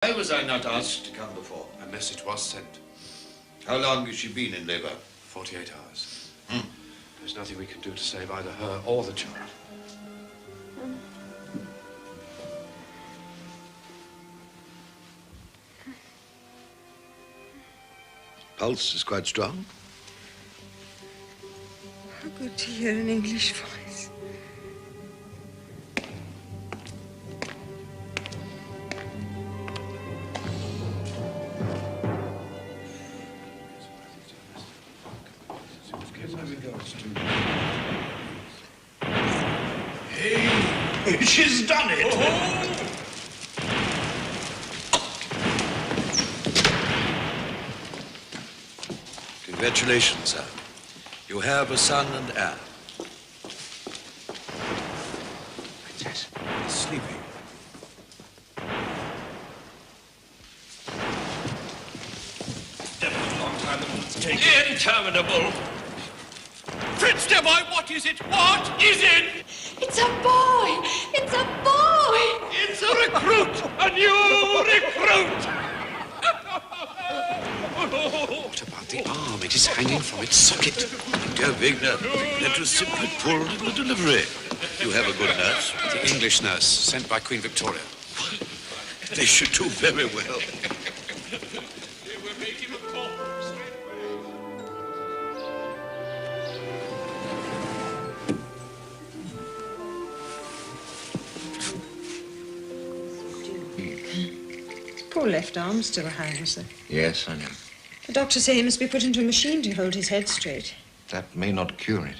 Why was I not asked to come before? A message was sent. How long has she been in labor? 48 hours. There's nothing we can do to save either her or the child. Pulse is quite strong. How good to hear an English voice. Hey, she's done it. Oh. Congratulations, sir. You have a son and heir. Princess, he's sleeping. Devil's long time it's taken. Interminable. Fritz, dear boy, what is it? What is it? It's a boy! It's a boy! It's a recruit! A new recruit! What about the arm? It is hanging from its socket. Dear Wigner, that was simply pulled in the delivery. You have a good nurse? The English nurse, sent by Queen Victoria. They should do very well. They will make him a corpse straight Poor left arm still hangs. Yes, I know. The doctors say he must be put into a machine to hold his head straight. That may not cure it.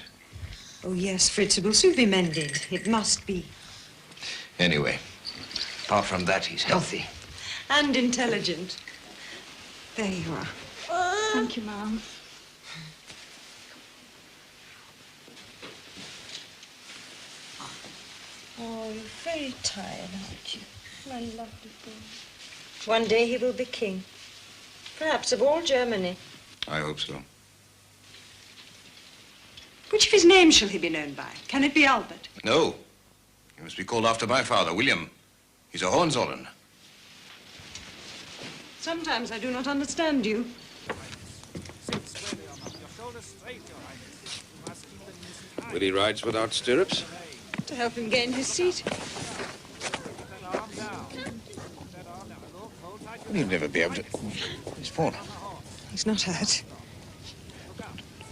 Oh, yes, Fritz, it will soon be mended. It must be. Anyway, apart from that, he's healthy. And intelligent. There you are. Thank you, Mom. Oh, you're very tired, aren't you? My lovely boy. One day he will be king. Perhaps of all Germany. I hope so. Which of his names shall he be known by? Can it be Albert? No. He must be called after my father, William. He's a Hohenzollern. Sometimes I do not understand you. Will he rides without stirrups? To help him gain his seat. He'll never be able to... He's fallen. He's not hurt.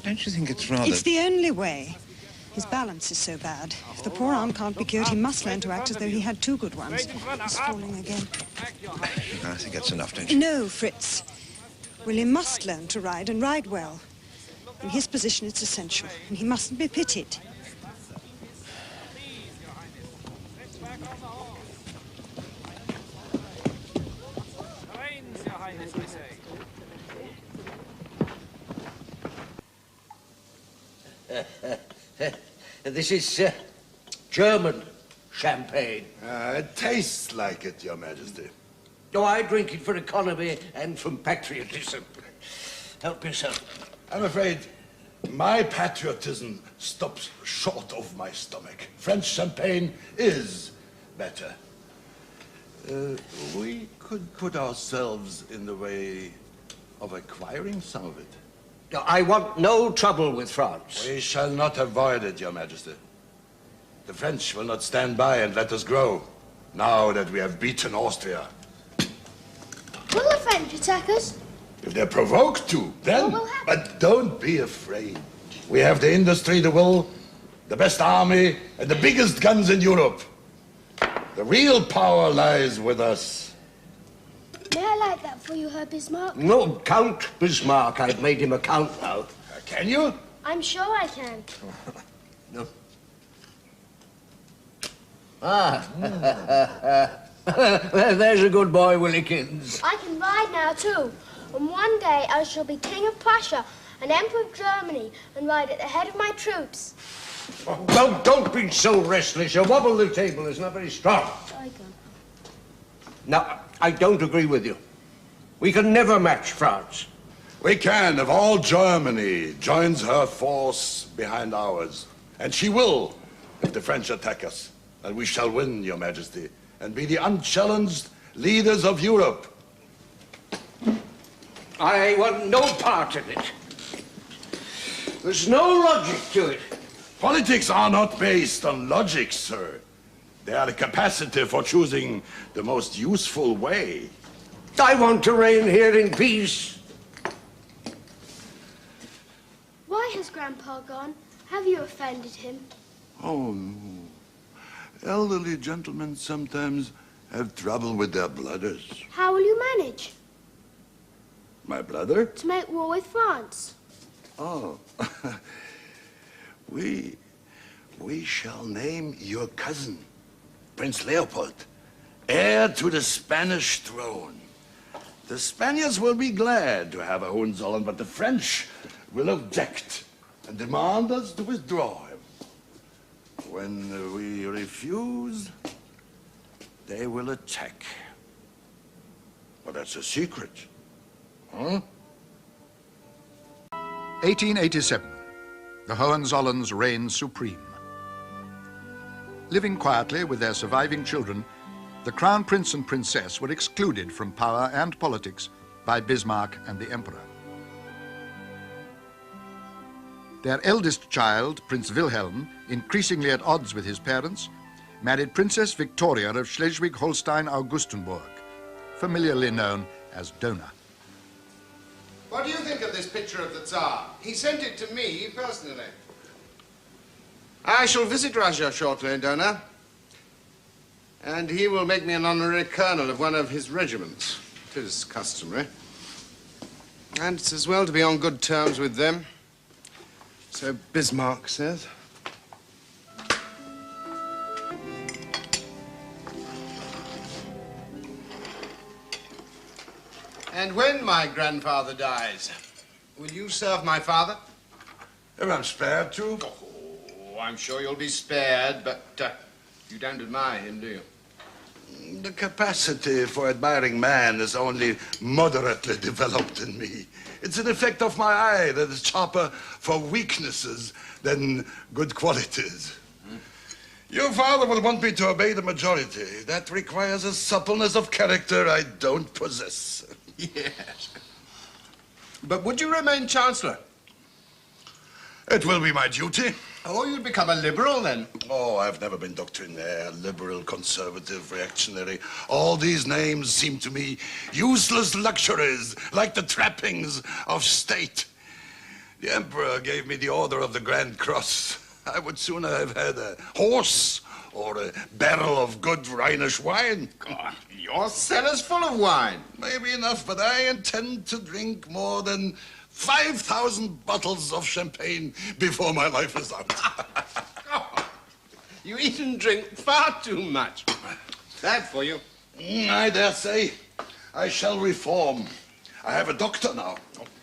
Don't you think it's rather... It's the only way. His balance is so bad. If the poor arm can't be cured, he must learn to act as though he had two good ones. He's falling again. I think that's enough, don't you? No, Fritz. William must learn to ride and ride well. In his position, it's essential, and he mustn't be pitied. This is German champagne. It tastes like it, Your Majesty. Oh, I drink it for economy and from patriotism. Help yourself. I'm afraid my patriotism stops short of my stomach. French champagne is better. We could put ourselves in the way of acquiring some of it. I want no trouble with France. We shall not avoid it, Your Majesty. The French will not stand by and let us grow, now that we have beaten Austria. Will the French attack us? If they're provoked to, then. What will happen? But don't be afraid. We have the industry, the will, the best army, and the biggest guns in Europe. The real power lies with us. May I light that for you, Herr Bismarck? No, Count Bismarck. I've made him a count now. Can you? I'm sure I can. No. Ah. There's a good boy, Willikins. I can ride now, too. And one day I shall be King of Prussia and Emperor of Germany and ride at the head of my troops. Oh, don't be so restless. You wobble the table. It's not very strong. I can. Now, I don't agree with you. We can never match France. We can if all Germany joins her force behind ours. And she will if the French attack us. And we shall win, Your Majesty, and be the unchallenged leaders of Europe. I want no part in it. There's no logic to it. Politics are not based on logic, sir. They are the capacity for choosing the most useful way. I want to reign here in peace. Why has Grandpa gone? Have you offended him? Oh, no. Elderly gentlemen sometimes have trouble with their bladders. How will you manage? My bladder? To make war with France. Oh. We shall name your cousin, Prince Leopold, heir to the Spanish throne. The Spaniards will be glad to have a Hohenzollern, but the French will object and demand us to withdraw him. When we refuse, they will attack. Well, that's a secret. Huh? 1887. The Hohenzollerns reigned supreme. Living quietly with their surviving children, the Crown Prince and Princess were excluded from power and politics by Bismarck and the Emperor. Their eldest child, Prince Wilhelm, increasingly at odds with his parents, married Princess Victoria of Schleswig-Holstein-Augustenburg, familiarly known as Dona. What do you think of this picture of the Tsar? He sent it to me personally. I shall visit Russia shortly, Dona. And he will make me an honorary colonel of one of his regiments. It is customary. And it's as well to be on good terms with them. So Bismarck says. And when my grandfather dies, will you serve my father? If I'm spared to. Oh, I'm sure you'll be spared, but you don't admire him, do you? The capacity for admiring man is only moderately developed in me. It's an effect of my eye that is sharper for weaknesses than good qualities. Your father will want me to obey the majority. That requires a suppleness of character I don't possess. Yes. But would you remain Chancellor? It will be my duty. Oh, you'd become a liberal then? Oh, I've never been doctrinaire, liberal, conservative, reactionary. All these names seem to me useless luxuries, like the trappings of state. The Emperor gave me the Order of the Grand Cross. I would sooner have had a horse or a barrel of good Rhenish wine. God, your cellar's full of wine. Maybe enough, but I intend to drink more than 5,000 bottles of champagne before my life is out. Oh, you eat and drink far too much. Bad for you. I dare say. I shall reform. I have a doctor now,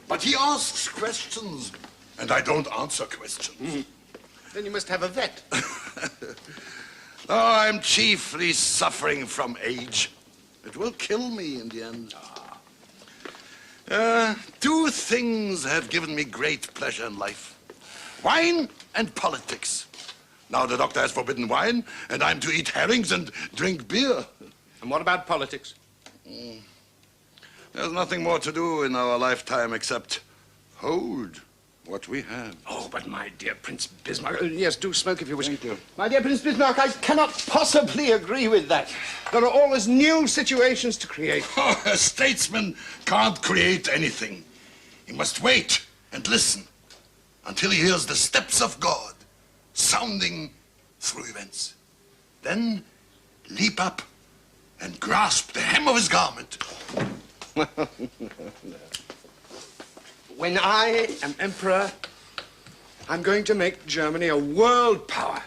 but he asks questions, and I don't answer questions. Then you must have a vet. Oh, I'm chiefly suffering from age. It will kill me in the end. Two things have given me great pleasure in life. Wine and politics. Now the doctor has forbidden wine, and I'm to eat herrings and drink beer. And what about politics? There's nothing more to do in our lifetime except hold what we have. Oh, but my dear Prince Bismarck... yes, do smoke if you wish. Thank you. My dear Prince Bismarck, I cannot possibly agree with that. There are always new situations to create. Oh, a statesman can't create anything. He must wait and listen until he hears the steps of God sounding through events. Then leap up and grasp the hem of his garment. When I am emperor, I'm going to make Germany a world power.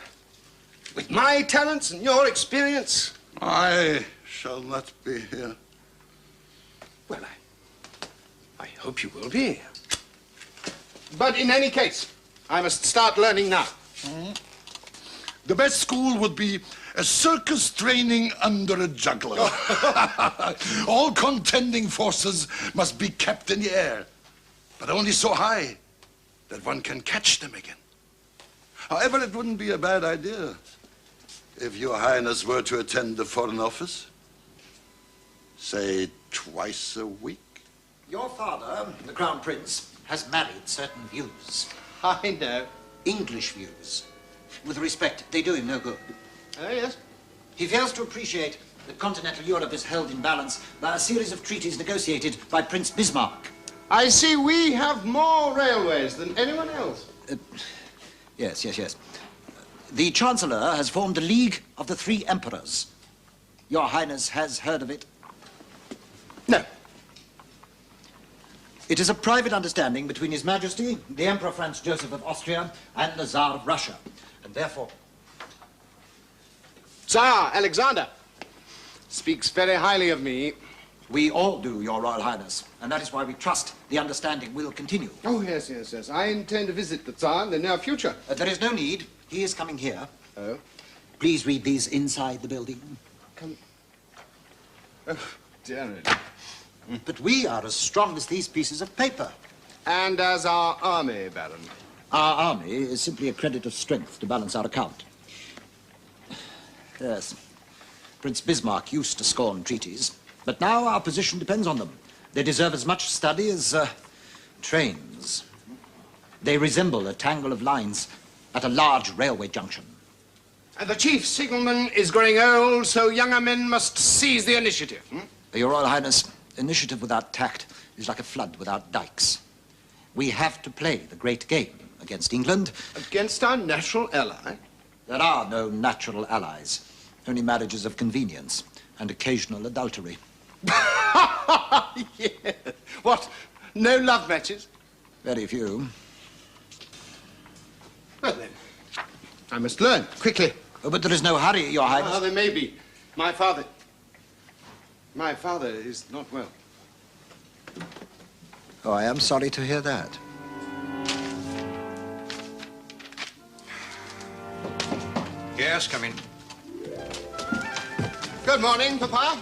With my talents and your experience. I shall not be here. Well, I hope you will be here. But in any case, I must start learning now. The best school would be a circus training under a juggler. All contending forces must be kept in the air, but only so high that one can catch them again. However, it wouldn't be a bad idea if Your Highness were to attend the Foreign Office. Say twice a week? Your father, the Crown Prince, has married certain views. I know. English views. With respect, they do him no good. Oh, yes. He fails to appreciate that continental Europe is held in balance by a series of treaties negotiated by Prince Bismarck. I see we have more railways than anyone else. Yes. The Chancellor has formed the League of the Three Emperors. Your Highness has heard of it? No. It is a private understanding between His Majesty, the Emperor Franz Joseph of Austria, and the Tsar of Russia. And therefore... Tsar Alexander speaks very highly of me. We all do, Your Royal Highness, and that is why we trust the understanding will continue. Oh, yes. I intend to visit the Tsar in the near future. There is no need. He is coming here. Oh? Please read these inside the building. Come. Oh, dear. But we are as strong as these pieces of paper. And as our army, Baron. Our army is simply a credit of strength to balance our account. Yes. Prince Bismarck used to scorn treaties, but now our position depends on them. They deserve as much study as trains. They resemble a tangle of lines at a large railway junction. And the chief signalman is growing old, so younger men must seize the initiative. Your Royal Highness, initiative without tact is like a flood without dikes. We have to play the great game against England. Against our natural ally? There are no natural allies, only marriages of convenience and occasional adultery. Yeah. What? No love matches? Very few. Well, then, I must learn quickly. Oh, but there is no hurry, Your Highness. Ah, there may be. My father is not well. Oh, I am sorry to hear that. Yes, come in. Good morning, Papa.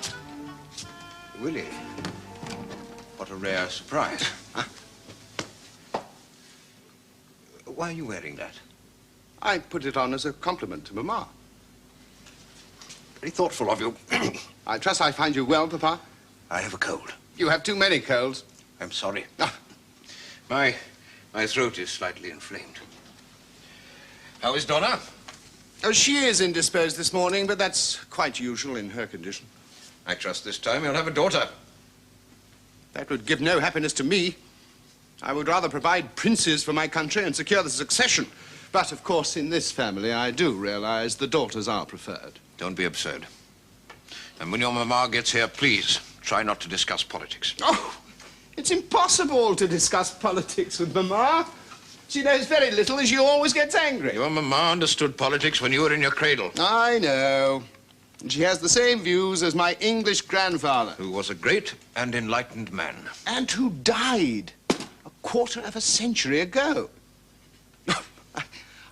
Willie, what a rare surprise. Why are you wearing that? I put it on as a compliment to Mamma. Very thoughtful of you. I trust I find you well, Papa. I have a cold. You have too many colds. I'm sorry. Ah. My throat is slightly inflamed. How is Donna? Oh, she is indisposed this morning, but that's quite usual in her condition. I trust this time you'll have a daughter. That would give no happiness to me. I would rather provide princes for my country and secure the succession. But, of course, in this family, I do realize the daughters are preferred. Don't be absurd. And when your mamma gets here, please try not to discuss politics. Oh, it's impossible to discuss politics with Mamma. She knows very little and she always gets angry. Your mamma understood politics when you were in your cradle. I know. And she has the same views as my English grandfather. Who was a great and enlightened man. And who died a quarter of a century ago.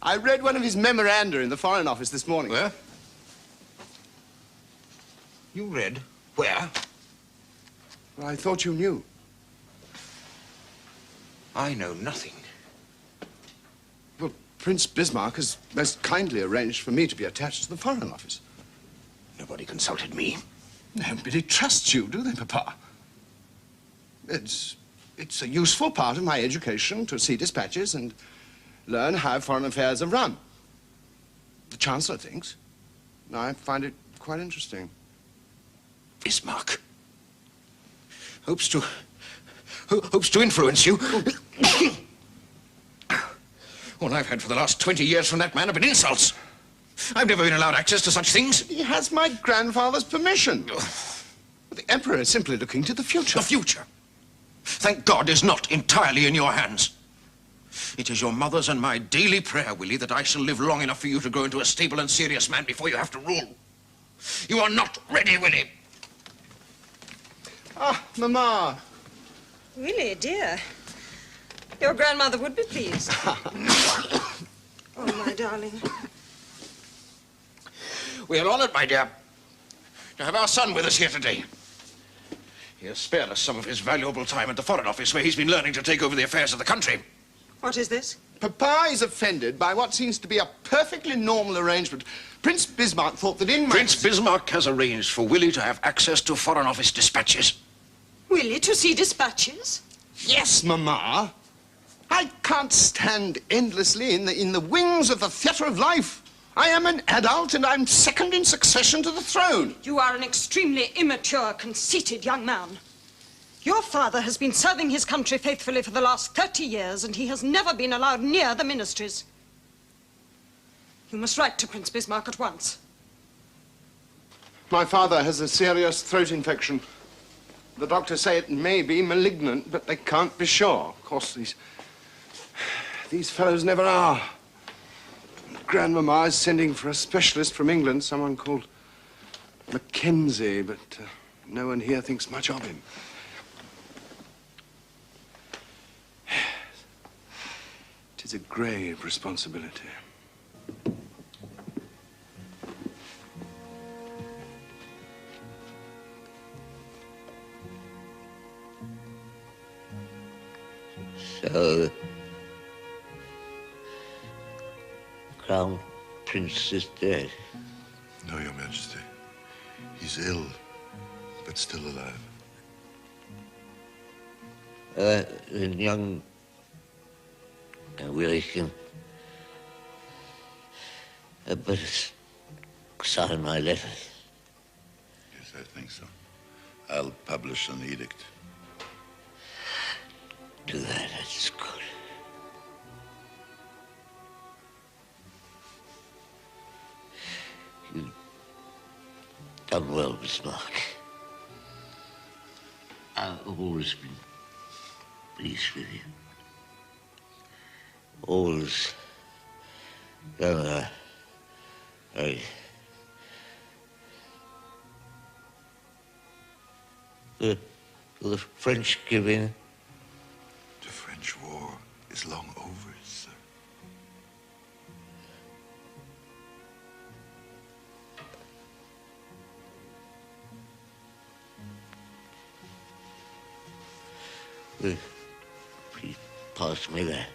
I read one of his memoranda in the Foreign Office this morning. Where? You read? Where? Well, I thought you knew. I know nothing. Well, Prince Bismarck has most kindly arranged for me to be attached to the Foreign Office. Nobody consulted me. Nobody trusts you, do they, Papa? It's a useful part of my education to see dispatches and learn how foreign affairs are run. The Chancellor thinks. I find it quite interesting. Bismarck hopes to influence you. All I've had for the last 20 years from that man have been insults. I've never been allowed access to such things. He has my grandfather's permission. The Emperor is simply looking to the future. The future, thank God, is not entirely in your hands. It is your mother's and my daily prayer, Willie, that I shall live long enough for you to grow into a stable and serious man before you have to rule. You are not ready, Willie. Ah, Mamma. Really, dear. Your grandmother would be pleased. Oh, my darling. We are honored, my dear, to have our son with us here today. He has spared us some of his valuable time at the Foreign Office, where he's been learning to take over the affairs of the country. What is this? Papa is offended by what seems to be a perfectly normal arrangement. Prince Bismarck thought that in my... Prince Bismarck has arranged for Willie to have access to Foreign Office dispatches. Willie, to see dispatches? Yes, Mama. I can't stand endlessly in the wings of the theatre of life. I am an adult and I'm second in succession to the throne. You are an extremely immature, conceited young man. Your father has been serving his country faithfully for the last 30 years, and he has never been allowed near the ministries. You must write to Prince Bismarck at once. My father has a serious throat infection. The doctors say it may be malignant, but they can't be sure. Of course, these fellows never are. Grandmama is sending for a specialist from England, someone called Mackenzie, but no one here thinks much of him. It is a grave responsibility. So, Crown Prince is dead. No, Your Majesty. He's ill, but still alive. Young Willie can but sign my letter. Yes, I think so. I'll publish an edict. Do that, that's good. You've done well, Bismarck. I've always been pleased with you. Always done a very the French give in. The French war is long over, sir. Please pass me that.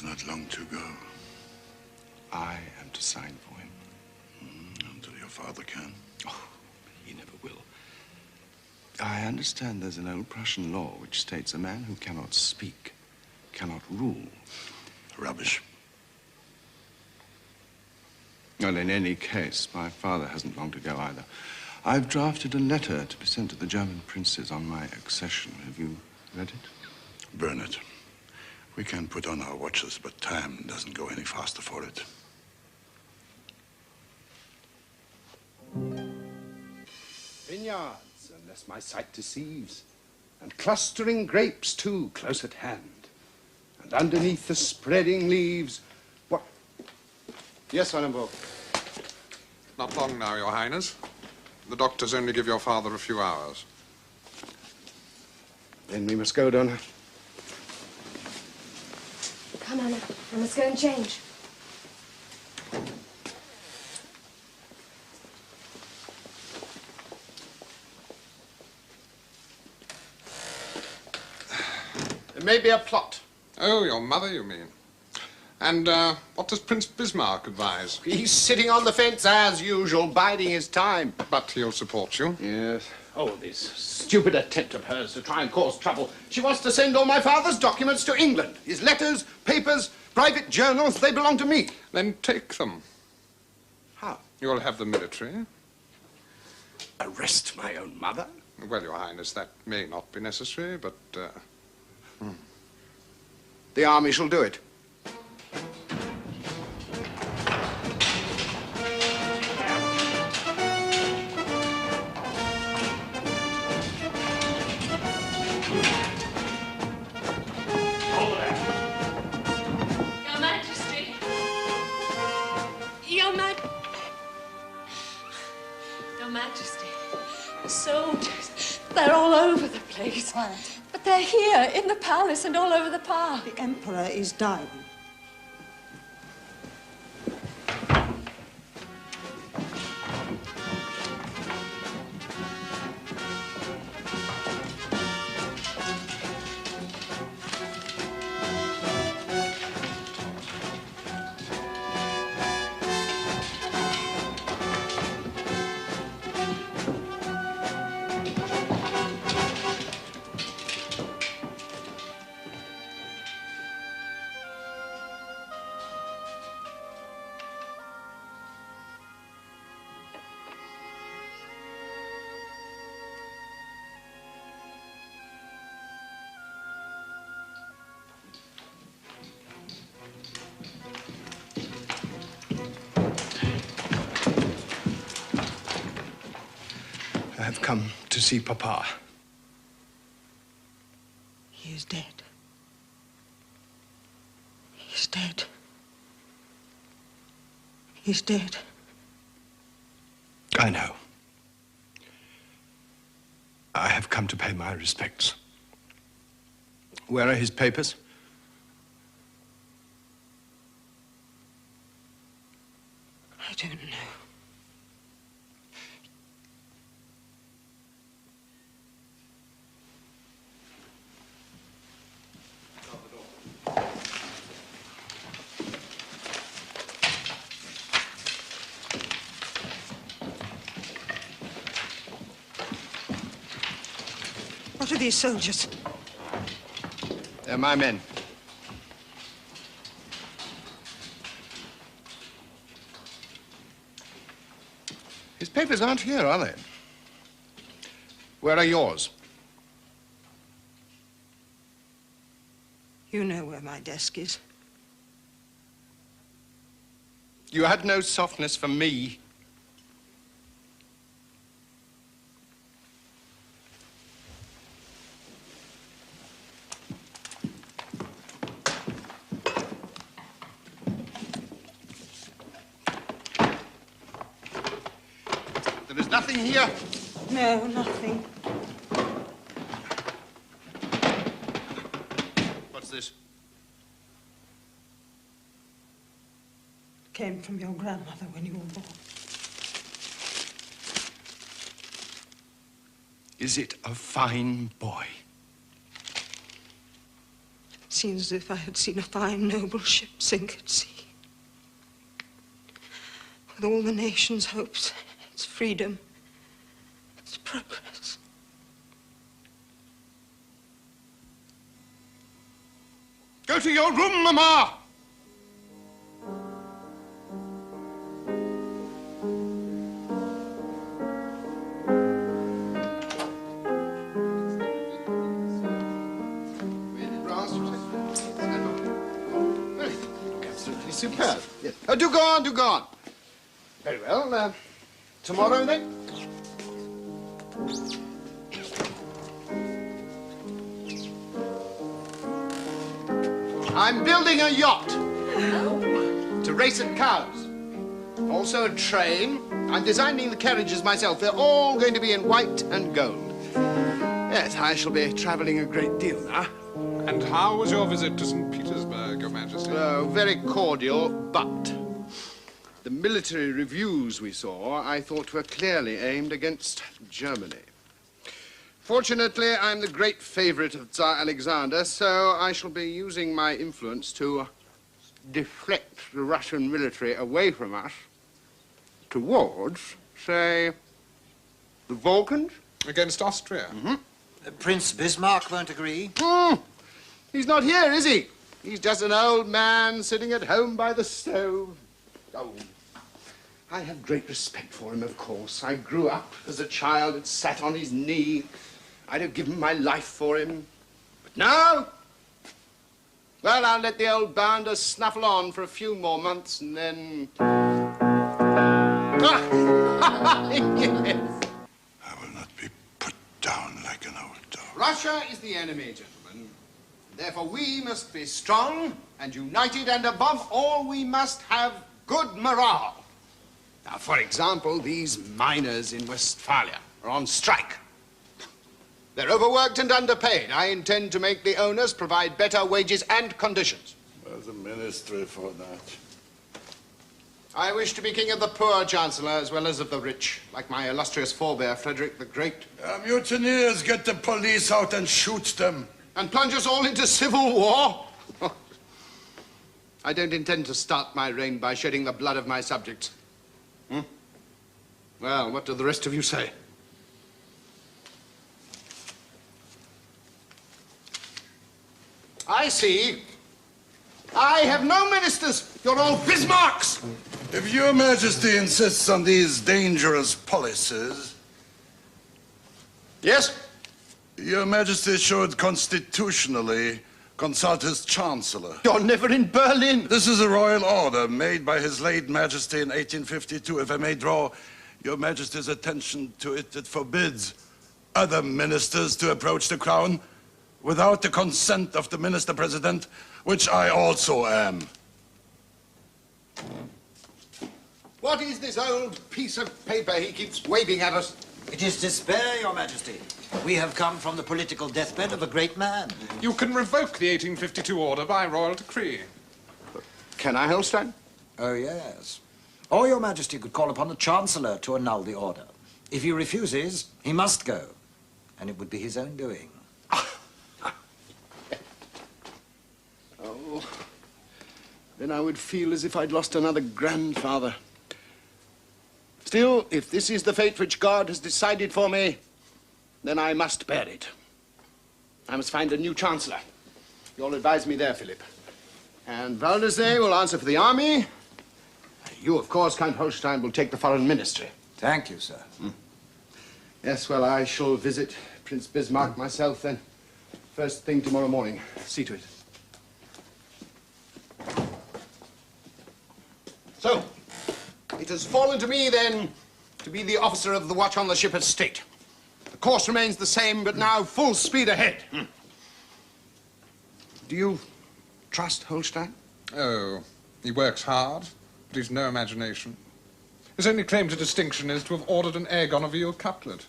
Not long to go. I am to sign for him. Until your father can. Oh, he never will. I understand there's an old Prussian law which states a man who cannot speak cannot rule. Rubbish. Well, in any case, my father hasn't long to go either. I've drafted a letter to be sent to the German princes on my accession. Have you read it? Burn it. We can put on our watches, but time doesn't go any faster for it. Vineyards, unless my sight deceives, and clustering grapes, too, close at hand. And underneath the spreading leaves, what? Yes, Wilhelm. Not long now, Your Highness. The doctors only give your father a few hours. Then we must go, Donna. Come, Anna. I must go and change. There may be a plot. Oh, your mother, you mean? And what does Prince Bismarck advise? He's sitting on the fence as usual, biding his time. But he'll support you. Yes. Oh, this stupid attempt of hers to try and cause trouble. She wants to send all my father's documents to England. His letters, papers, private journals, they belong to me. Then take them. How? You'll have the military. Arrest my own mother? Well, Your Highness, that may not be necessary, but... The army shall do it. soldiers. They're all over the place. But they're here, in the palace and all over the park. The Emperor is dying. I've come to see Papa. He is dead. He's dead. He's dead. I know. I have come to pay my respects. Where are his papers? I don't know. What are these soldiers? They're my men. His papers aren't here, are they? Where are yours? You know where my desk is. You had no softness for me. There is nothing here. No, nothing. What's this? Came from your grandmother when you were born. Is it a fine boy? Seems as if I had seen a fine, noble ship sink at sea. With all the nation's hopes, its freedom, its progress. Go to your room, Mama! Absolutely superb. Yes. Oh, do go on, do go on. Very well. Tomorrow, then? I'm building a yacht to race at cows. Also a train. I'm designing the carriages myself. They're all going to be in white and gold. Yes, I shall be traveling a great deal now. And how was your visit to St. Petersburg, Your Majesty? Very cordial, but the military reviews we saw, I thought were clearly aimed against Germany. Fortunately, I'm the great favorite of Tsar Alexander, so I shall be using my influence to deflect the Russian military away from us towards, say, the Balkans. Against Austria? Mm-hmm. Prince Bismarck won't agree. He's not here, is he? He's just an old man sitting at home by the stove. Oh, I have great respect for him, of course. I grew up as a child and sat on his knee. I'd have given my life for him. But now, well, I'll let the old bounder snuffle on for a few more months and then... Yes. I will not be put down like an old dog. Russia is the enemy, gentlemen. Therefore, we must be strong and united, and above all, we must have good morale. Now, for example, these miners in Westphalia. are on strike. They're overworked and underpaid. I intend to make the owners provide better wages and conditions. There's a ministry for that. I wish to be king of the poor, Chancellor, as well as of the rich, like my illustrious forebear, Frederick the Great. Mutineers, get the police out and shoot them. And plunge us all into civil war? I don't intend to start my reign by shedding the blood of my subjects. Well, what do the rest of you say? I see. I have no ministers. You're all Bismarcks. If Your Majesty insists on these dangerous policies... Yes? Your Majesty should constitutionally consult his Chancellor. You're never in Berlin. This is a royal order made by His late Majesty in 1852. If I may draw Your Majesty's attention to it, it forbids other ministers to approach the crown without the consent of the Minister-President, which I also am. What is this old piece of paper he keeps waving at us? It is despair, Your Majesty. We have come from the political deathbed of a great man. You can revoke the 1852 order by royal decree. Can I, Holstein? Oh, yes. Or Your Majesty could call upon the Chancellor to annul the order. If he refuses, he must go, and it would be his own doing. Oh, then I would feel as if I'd lost another grandfather. Still, if this is the fate which God has decided for me, then I must bear it. I must find a new chancellor. You'll advise me there, Philip. And Waldersee will answer for the army. You, of course, Count Holstein, will take the foreign ministry. Thank you, sir. Yes, well, I shall visit Prince Bismarck myself then. First thing tomorrow morning. See to it. So, it has fallen to me, then, to be the officer of the watch on the ship at state. The course remains the same, but now full speed ahead. Do you trust Holstein? Oh, he works hard, but he's no imagination. His only claim to distinction is to have ordered an egg on a veal cutlet.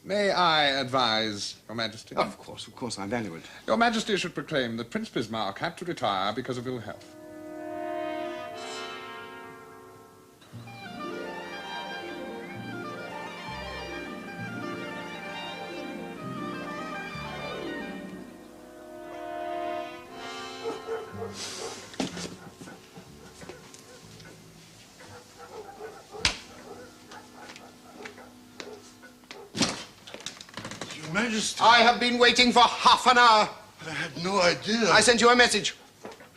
May I advise, Your Majesty? Of course, I value it. Your Majesty should proclaim that Prince Bismarck had to retire because of ill health. Your Majesty. I have been waiting for half an hour. I had no idea. I sent you a message.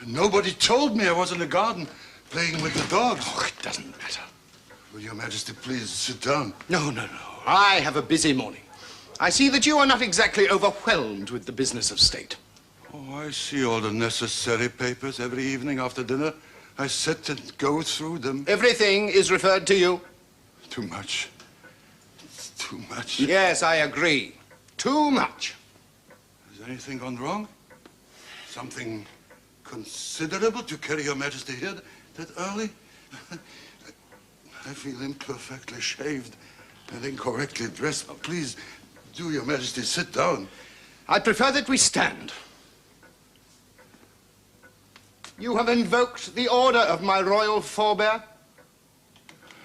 Nobody told me I was in the garden playing with the dogs. Oh, it doesn't matter. Will Your Majesty please sit down? No. I have a busy morning. I see that you are not exactly overwhelmed with the business of state. Oh, I see all the necessary papers every evening after dinner. I sit and go through them. Everything is referred to you. Too much. It's too much. Yes, I agree. Too much. Has anything gone wrong? Something considerable to carry Your Majesty here that early? I feel imperfectly shaved and incorrectly dressed. Please, do Your Majesty sit down. I prefer that we stand. You have invoked the order of my royal forebear?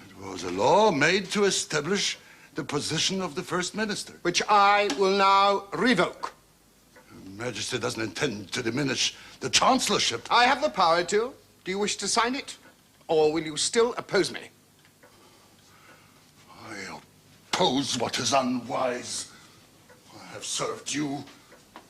It was a law made to establish the position of the First Minister. Which I will now revoke. Your Majesty doesn't intend to diminish the chancellorship. I have the power to. Do you wish to sign it? Or will you still oppose me? I oppose what is unwise. I have served you,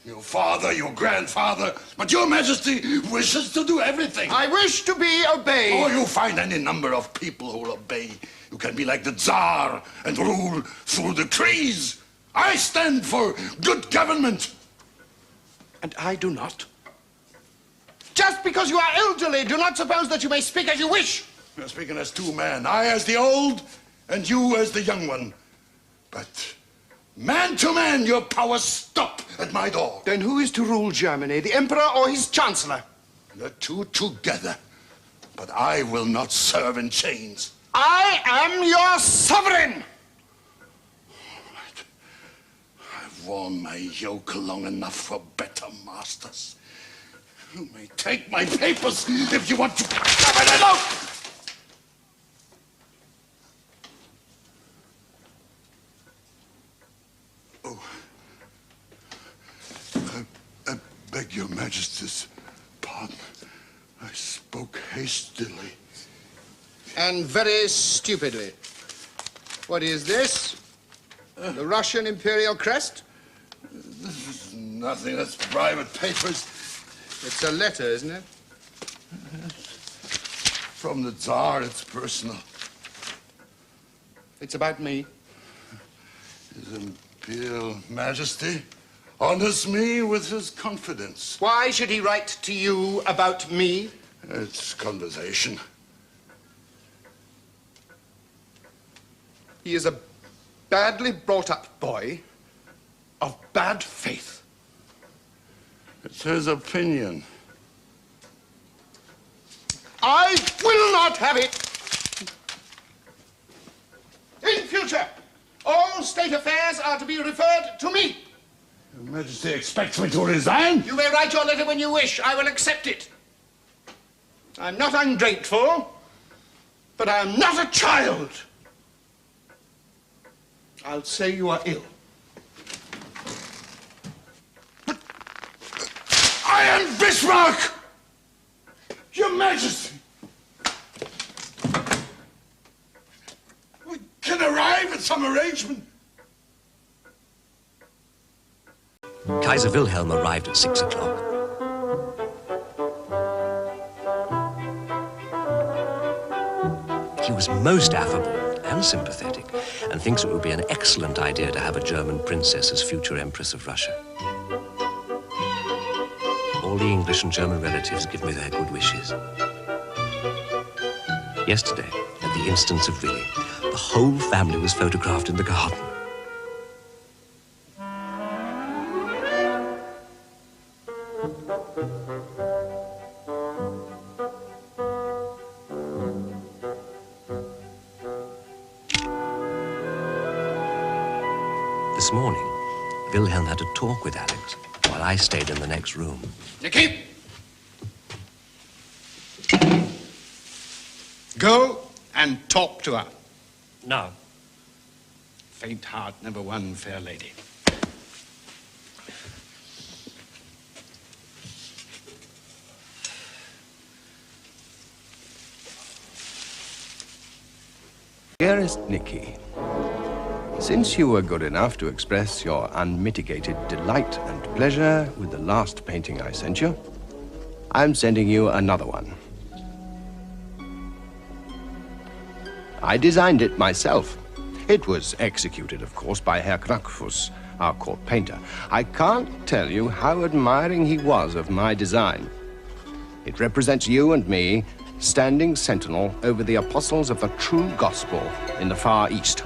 your father, your grandfather, but Your Majesty wishes to do everything. I wish to be obeyed. Oh, you find any number of people who will obey. You can be like the Tsar and rule through decrees. I stand for good government. And I do not. Just because you are elderly, do not suppose that you may speak as you wish. You're speaking as two men. I as the old, and you as the young one. But man to man, your powers stop at my door. Then who is to rule Germany, the Emperor or his Chancellor? The two together. But I will not serve in chains. I am your sovereign! I've worn my yoke long enough for better masters. You may take my papers if you want to cover it up! Oh. I beg your Majesty's pardon. I spoke hastily. And very stupidly. What is this? The Russian imperial crest? This is nothing. That's private papers. It's a letter, isn't it? From the Tsar, it's personal. It's about me. His Imperial Majesty honors me with his confidence. Why should he write to you about me? It's conversation. He is a badly brought-up boy of bad faith. It's his opinion. I will not have it. In future, all state affairs are to be referred to me. Your Majesty expects me to resign? You may write your letter when you wish. I will accept it. I'm not ungrateful, but I'm not a child. I'll say you are ill. But I am Bismarck! Your Majesty! We can arrive at some arrangement. Kaiser Wilhelm arrived at 6 o'clock. He was most affable and sympathetic, and thinks it would be an excellent idea to have a German princess as future Empress of Russia. All the English and German relatives give me their good wishes. Yesterday, at the instance of Willie, the whole family was photographed in the garden. This morning, Wilhelm had a talk with Alex while I stayed in the next room. Nicky! Go and talk to her. No. Faint heart never won fair lady. Dearest Nicky, since you were good enough to express your unmitigated delight and pleasure with the last painting I sent you, I'm sending you another one. I designed it myself. It was executed, of course, by Herr Knackfuss, our court painter. I can't tell you how admiring he was of my design. It represents you and me standing sentinel over the apostles of the true gospel in the Far East.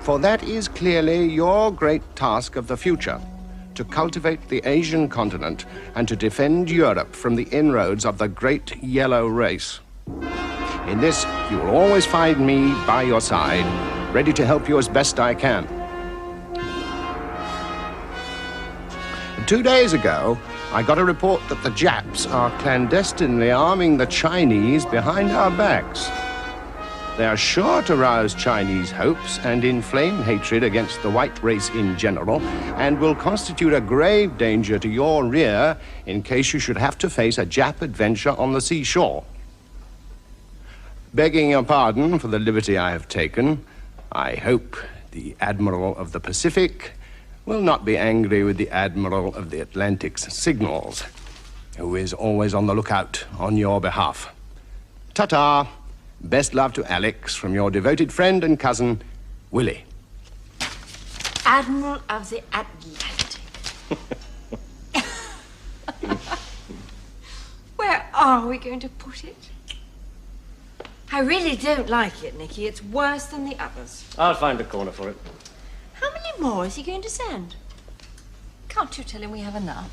For that is clearly your great task of the future, to cultivate the Asian continent and to defend Europe from the inroads of the great yellow race. In this, you will always find me by your side, ready to help you as best I can. 2 days ago, I got a report that the Japs are clandestinely arming the Chinese behind our backs. They are sure to rouse Chinese hopes and inflame hatred against the white race in general, and will constitute a grave danger to your rear in case you should have to face a Jap adventure on the seashore. Begging your pardon for the liberty I have taken, I hope the Admiral of the Pacific will not be angry with the Admiral of the Atlantic's signals, who is always on the lookout on your behalf. Ta-ta! Best love to Alex from your devoted friend and cousin, Willie. Admiral of the Atlantic. Where are we going to put it? I really don't like it, Nicky. It's worse than the others. I'll find a corner for it. How many more is he going to send? Can't you tell him we have enough?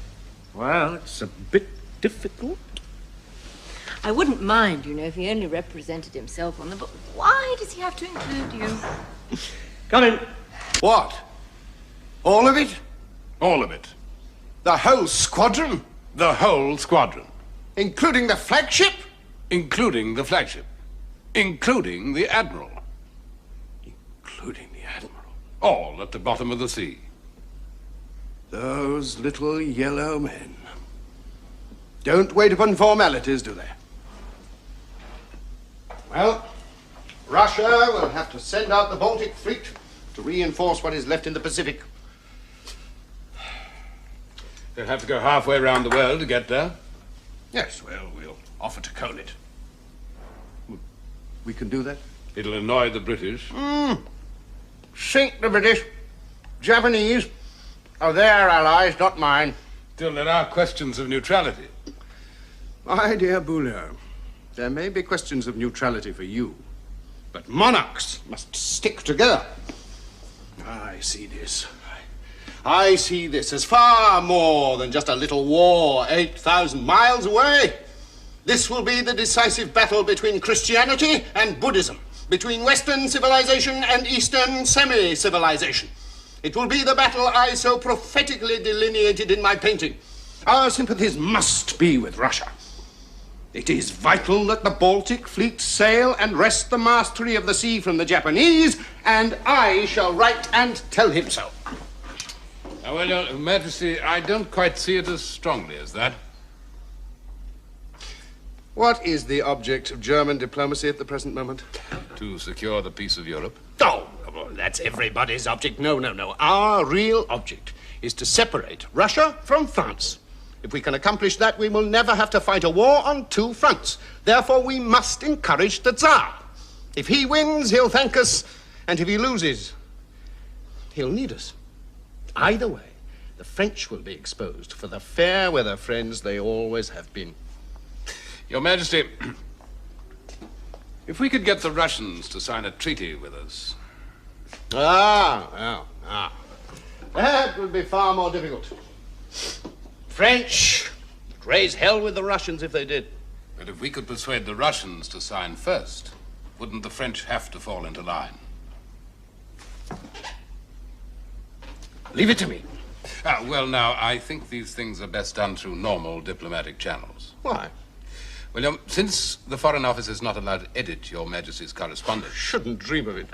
Well, it's a bit difficult. I wouldn't mind, you know, if he only represented himself on the book. Why does he have to include you? Come in. What? All of it? All of it. The whole squadron? The whole squadron. Including the flagship? Including the flagship. Including the admiral. Including the admiral. All at the bottom of the sea. Those little yellow men. Don't wait upon formalities, do they? Well, Russia will have to send out the Baltic fleet to reinforce what is left in the Pacific. They'll have to go halfway around the world to get there. Yes, well, we'll offer to coal it. We can do that? It'll annoy the British. Sink the British. Japanese are their allies, not mine. Still, there are questions of neutrality. My dear Boulot, there may be questions of neutrality for you, but monarchs must stick together. I see this. I see this as far more than just a little war 8,000 miles away. This will be the decisive battle between Christianity and Buddhism, between Western civilization and Eastern semi-civilization. It will be the battle I so prophetically delineated in my painting. Our sympathies must be with Russia. It is vital that the Baltic fleet sail and wrest the mastery of the sea from the Japanese, and I shall write and tell him so. Well, Your Majesty, I don't quite see it as strongly as that. What is the object of German diplomacy at the present moment? To secure the peace of Europe. Oh, well, that's everybody's object. No, no, no. Our real object is to separate Russia from France. If we can accomplish that, we will never have to fight a war on two fronts. Therefore, we must encourage the Tsar. If he wins, he'll thank us, and if he loses, he'll need us. Either way, the French will be exposed for the fair weather friends they always have been. Your Majesty, if we could get the Russians to sign a treaty with us. That would be far more difficult. French would raise hell with the Russians if they did. But if we could persuade the Russians to sign first, wouldn't the French have to fall into line? Leave it to me. Well, now, I think these things are best done through normal diplomatic channels. Why? Well, since the Foreign Office is not allowed to edit Your Majesty's correspondence... Shouldn't dream of it.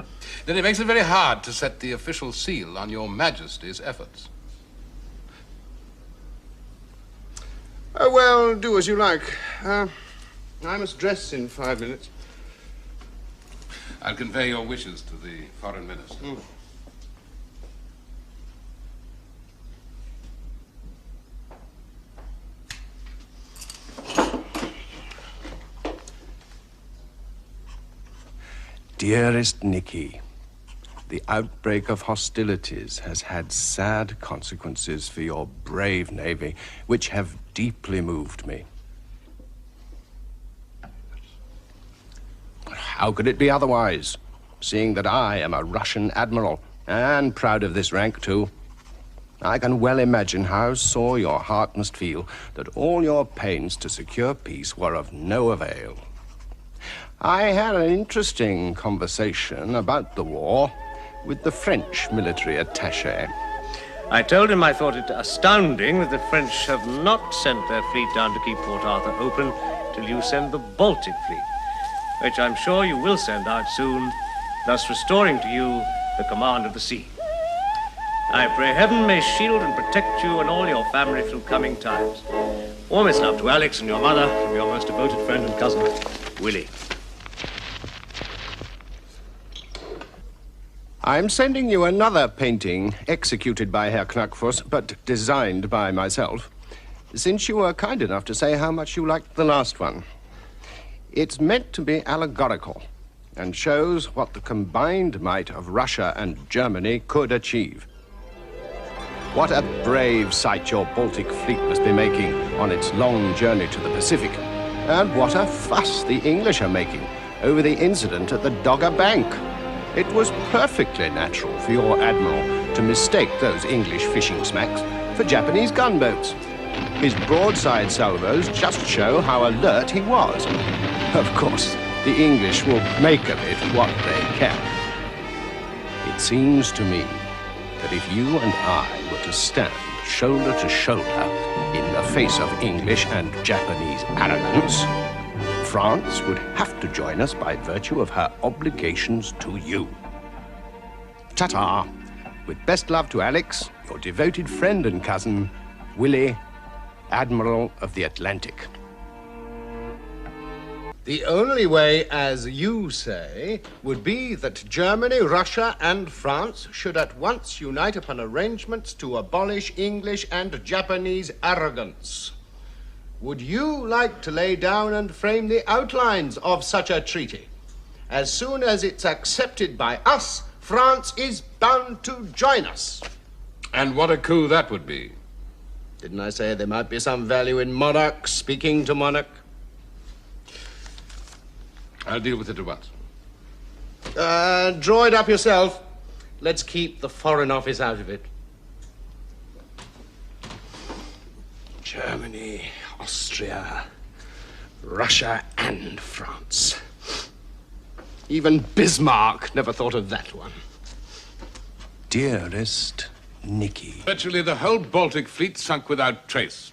Then it makes it very hard to set the official seal on Your Majesty's efforts. Well, do as you like. I must dress in 5 minutes. I'll convey your wishes to the Foreign Minister. Dearest Nicky, the outbreak of hostilities has had sad consequences for your brave navy, which have deeply moved me. How could it be otherwise, seeing that I am a Russian admiral, and proud of this rank, too? I can well imagine how sore your heart must feel that all your pains to secure peace were of no avail. I had an interesting conversation about the war with the French military attaché. I told him I thought it astounding that the French have not sent their fleet down to keep Port Arthur open till you send the Baltic fleet, which I'm sure you will send out soon, thus restoring to you the command of the sea. I pray heaven may shield and protect you and all your family through coming times. Warmest love to Alex and your mother from your most devoted friend and cousin, Willie. I'm sending you another painting executed by Herr Knackfuss, but designed by myself, since you were kind enough to say how much you liked the last one. It's meant to be allegorical and shows what the combined might of Russia and Germany could achieve. What a brave sight your Baltic fleet must be making on its long journey to the Pacific. And what a fuss the English are making over the incident at the Dogger Bank. It was perfectly natural for your admiral to mistake those English fishing smacks for Japanese gunboats. His broadside salvos just show how alert he was. Of course, the English will make of it what they can. It seems to me that if you and I were to stand shoulder to shoulder in the face of English and Japanese arrogance, France would have to join us by virtue of her obligations to you. Ta-ta. With best love to Alex, your devoted friend and cousin, Willie, Admiral of the Atlantic. The only way, as you say, would be that Germany, Russia, and France should at once unite upon arrangements to abolish English and Japanese arrogance. Would you like to lay down and frame the outlines of such a treaty? As soon as it's accepted by us, France is bound to join us. And what a coup that would be. Didn't I say there might be some value in monarch speaking to monarch? I'll deal with it at once. Draw it up yourself. Let's keep the Foreign Office out of it. Germany, Austria, Russia, and France. Even Bismarck never thought of that one. Dearest Nicky. Virtually the whole Baltic fleet sunk without trace.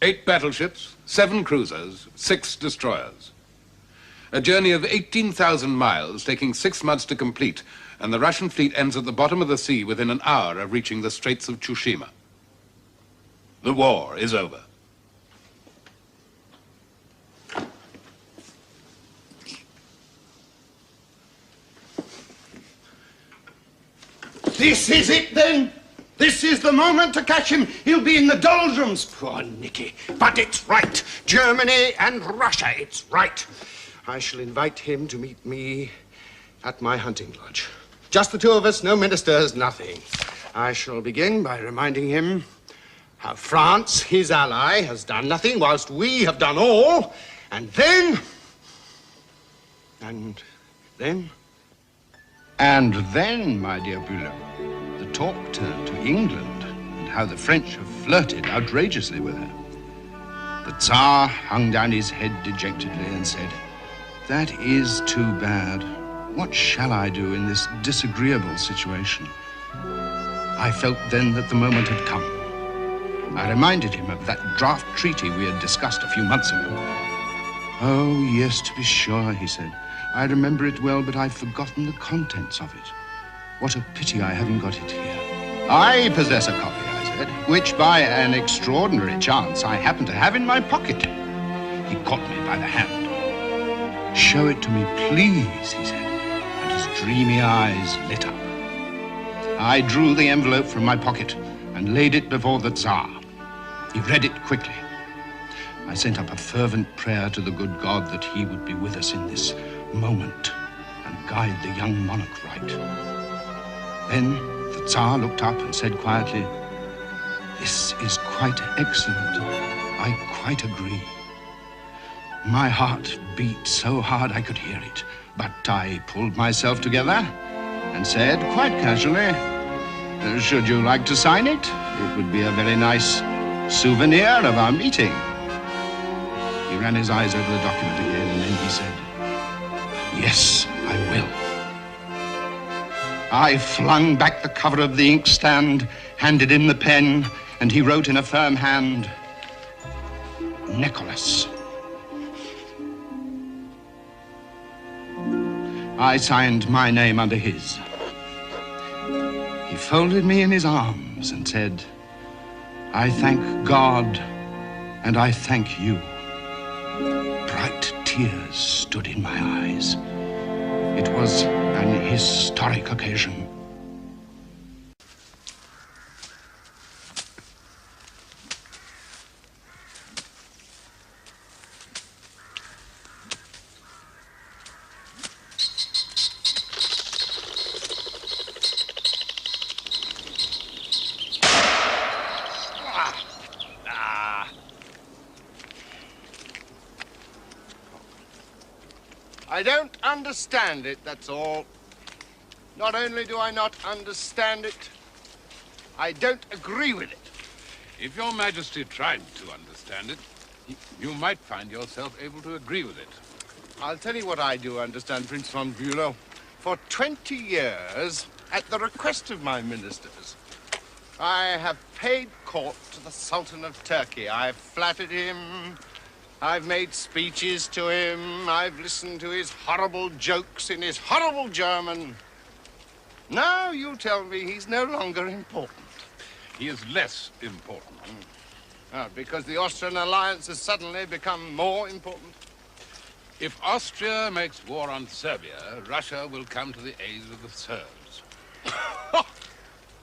8 battleships, 7 cruisers, 6 destroyers. A journey of 18,000 miles, taking 6 months to complete, and the Russian fleet ends at the bottom of the sea within an hour of reaching the Straits of Tsushima. The war is over. This is it, then? This is the moment to catch him. He'll be in the doldrums. Poor Nicky. But it's right. Germany and Russia, it's right. I shall invite him to meet me at my hunting lodge. Just the two of us, no ministers, nothing. I shall begin by reminding him how France, his ally, has done nothing whilst we have done all. And then... And then, my dear Wilhelm, the talk turned to England and how the French have flirted outrageously with her. The Tsar hung down his head dejectedly and said, "That is too bad. What shall I do in this disagreeable situation?" I felt then that the moment had come. I reminded him of that draft treaty we had discussed a few months ago. "Oh, yes, to be sure," he said. "I remember it well, but I've forgotten the contents of it. What a pity I haven't got it here." "I possess a copy," I said, "which by an extraordinary chance I happen to have in my pocket." He caught me by the hand. "Show it to me, please," he said, and his dreamy eyes lit up. I drew the envelope from my pocket and laid it before the Tsar. He read it quickly. I sent up a fervent prayer to the good God that he would be with us in this moment and guide the young monarch right. Then the Tsar looked up and said quietly, "This is quite excellent. I quite agree." My heart beat so hard I could hear it, but I pulled myself together and said quite casually, "Should you like to sign it? It would be a very nice souvenir of our meeting." He ran his eyes over the document again, and then he said, "Yes, I will." I flung back the cover of the inkstand, handed him the pen, and he wrote in a firm hand, "Nicholas." I signed my name under his. He folded me in his arms and said, "I thank God and I thank you." Bright tears stood in my eyes. It was an historic occasion. I don't understand it, that's all. Not only do I not understand it, I don't agree with it. If your Majesty tried to understand it, you might find yourself able to agree with it. I'll tell you what I do understand, Prince von Bülow. For 20 years, at the request of my ministers, I have paid court to the Sultan of Turkey. I've flattered him. I've made speeches to him. I've listened to his horrible jokes in his horrible German. Now you tell me he's no longer important. He is less important. Because the Austrian alliance has suddenly become more important? If Austria makes war on Serbia, Russia will come to the aid of the Serbs.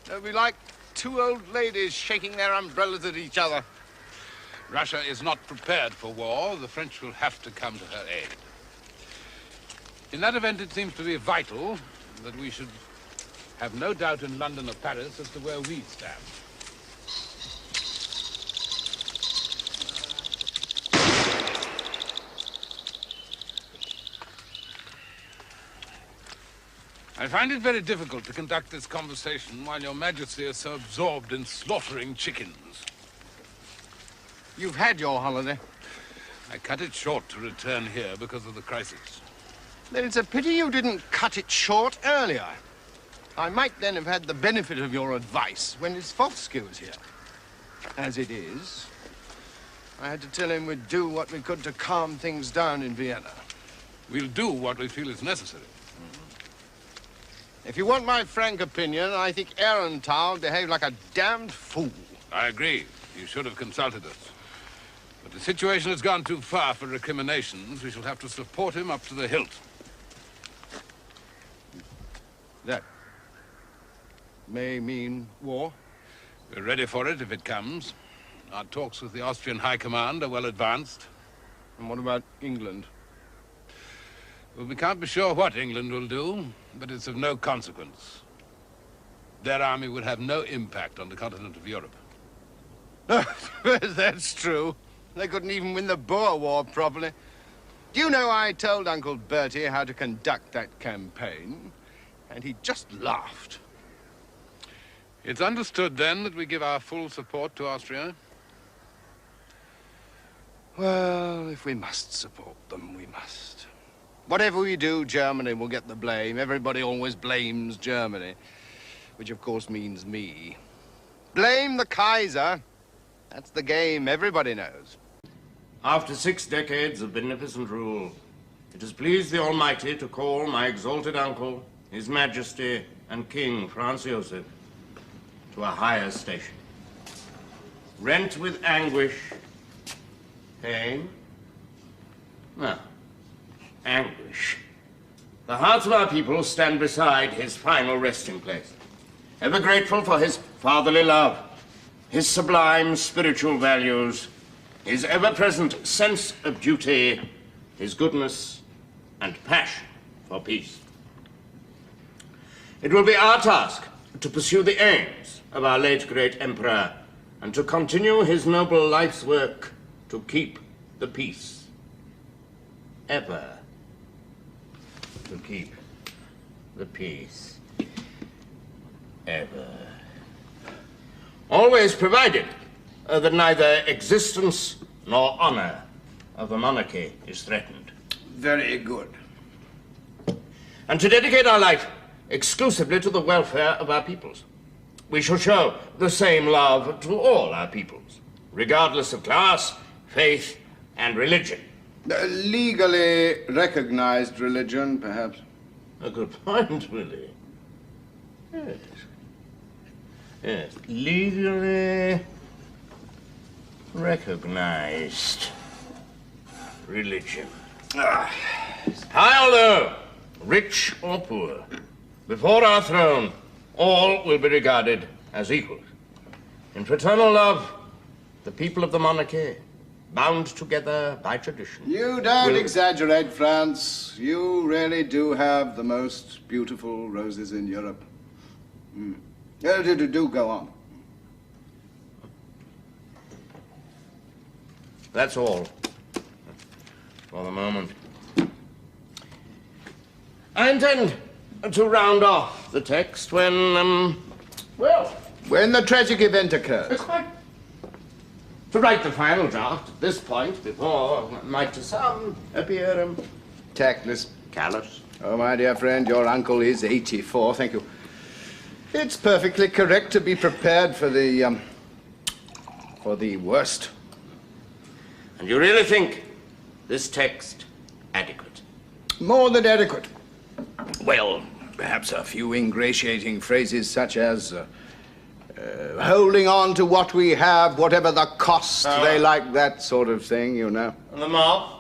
They'll be like two old ladies shaking their umbrellas at each other. Russia is not prepared for war. The French will have to come to her aid. In that event, it seems to be vital that we should have no doubt in London or Paris as to where we stand. I find it very difficult to conduct this conversation while your Majesty is so absorbed in slaughtering chickens. You've had your holiday. I cut it short to return here because of the crisis. Then it's a pity you didn't cut it short earlier. I might then have had the benefit of your advice when Isfolsky was here. As it is, I had to tell him we'd do what we could to calm things down in Vienna. We'll do what we feel is necessary. If you want my frank opinion, I think Ehrenthal behaved like a damned fool. I agree. You should have consulted us. But the situation has gone too far for recriminations. We shall have to support him up to the hilt. That may mean war? We're ready for it if it comes. Our talks with the Austrian High Command are well advanced. And what about England? Well, we can't be sure what England will do, but it's of no consequence. Their army would have no impact on the continent of Europe. That's true. They couldn't even win the Boer War properly. Do you know I told Uncle Bertie how to conduct that campaign? And he just laughed. It's understood, then, that we give our full support to Austria? Well, if we must support them, we must. Whatever we do, Germany will get the blame. Everybody always blames Germany, which of course means me. Blame the Kaiser. That's the game everybody knows. After 6 decades of beneficent rule, it has pleased the Almighty to call my exalted uncle, His Majesty and King Franz Joseph, to a higher station. Rent with anguish, pain, no, anguish. The hearts of our people stand beside his final resting place, ever grateful for his fatherly love, his sublime spiritual values, his ever-present sense of duty, his goodness and passion for peace. It will be our task to pursue the aims of our late great emperor and to continue his noble life's work to keep the peace. Ever to keep the peace. Ever. Always provided that neither existence nor honor of the monarchy is threatened. Very good. And to dedicate our life exclusively to the welfare of our peoples. We shall show the same love to all our peoples, regardless of class, faith, and religion. Legally recognized religion, perhaps. A good point, Willie. Yes. Yes, legally recognized religion. High or low, rich or poor, before our throne, all will be regarded as equals. In fraternal love, the people of the monarchy, bound together by tradition. You don't exaggerate, Franz. You really do have the most beautiful roses in Europe. Do go on. That's all for the moment. I intend to round off the text when, well... When the tragic event occurs. to write the final draft at this point before what might to some appear tactless. callous. Oh, my dear friend, your uncle is 84. Thank you. It's perfectly correct to be prepared for the worst. And you really think this text adequate? More than adequate. Well, perhaps a few ingratiating phrases such as holding on to what we have, whatever the cost. They like that sort of thing, you know. And the mob?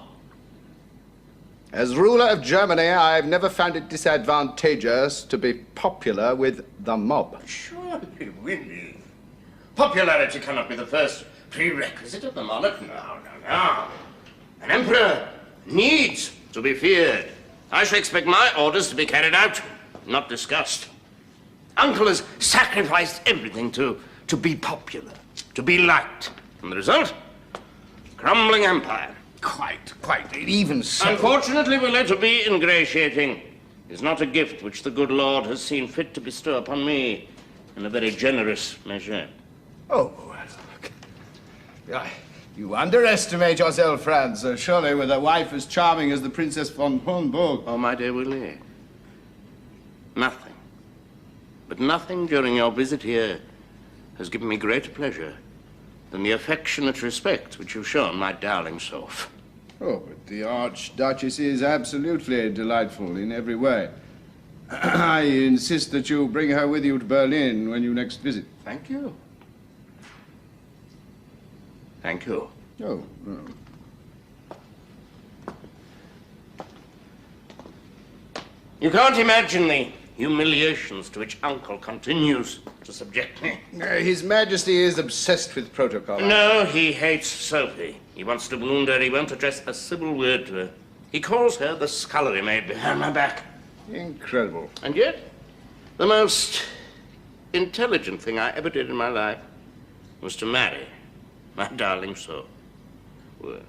As ruler of Germany, I've never found it disadvantageous to be popular with the mob. Surely, Willie. Popularity cannot be the first prerequisite of the monarch. No. An emperor needs to be feared. I shall expect my orders to be carried out, not discussed. Uncle has sacrificed everything to be popular, to be liked. And the result? Crumbling empire. Quite. Even so. Unfortunately, Willie, to be ingratiating is not a gift which the good Lord has seen fit to bestow upon me in a very generous measure. Oh, well, you underestimate yourself, Franz. Surely with a wife as charming as the Princess von Hohenburg. Oh, my dear Willie. Nothing. But nothing during your visit here has given me greater pleasure than the affectionate respect which you've shown my darling Soph. Oh, but the Archduchess is absolutely delightful in every way. I insist that you bring her with you to Berlin when you next visit. Thank you. Thank you. Oh, no. You can't imagine the humiliations to which Uncle continues to subject me. His Majesty is obsessed with protocol. No, he hates Sophie. He wants to wound her. He won't address a civil word to her. He calls her the scullery maid behind my back. Incredible. And yet, the most intelligent thing I ever did in my life was to marry my darling Soph. Well,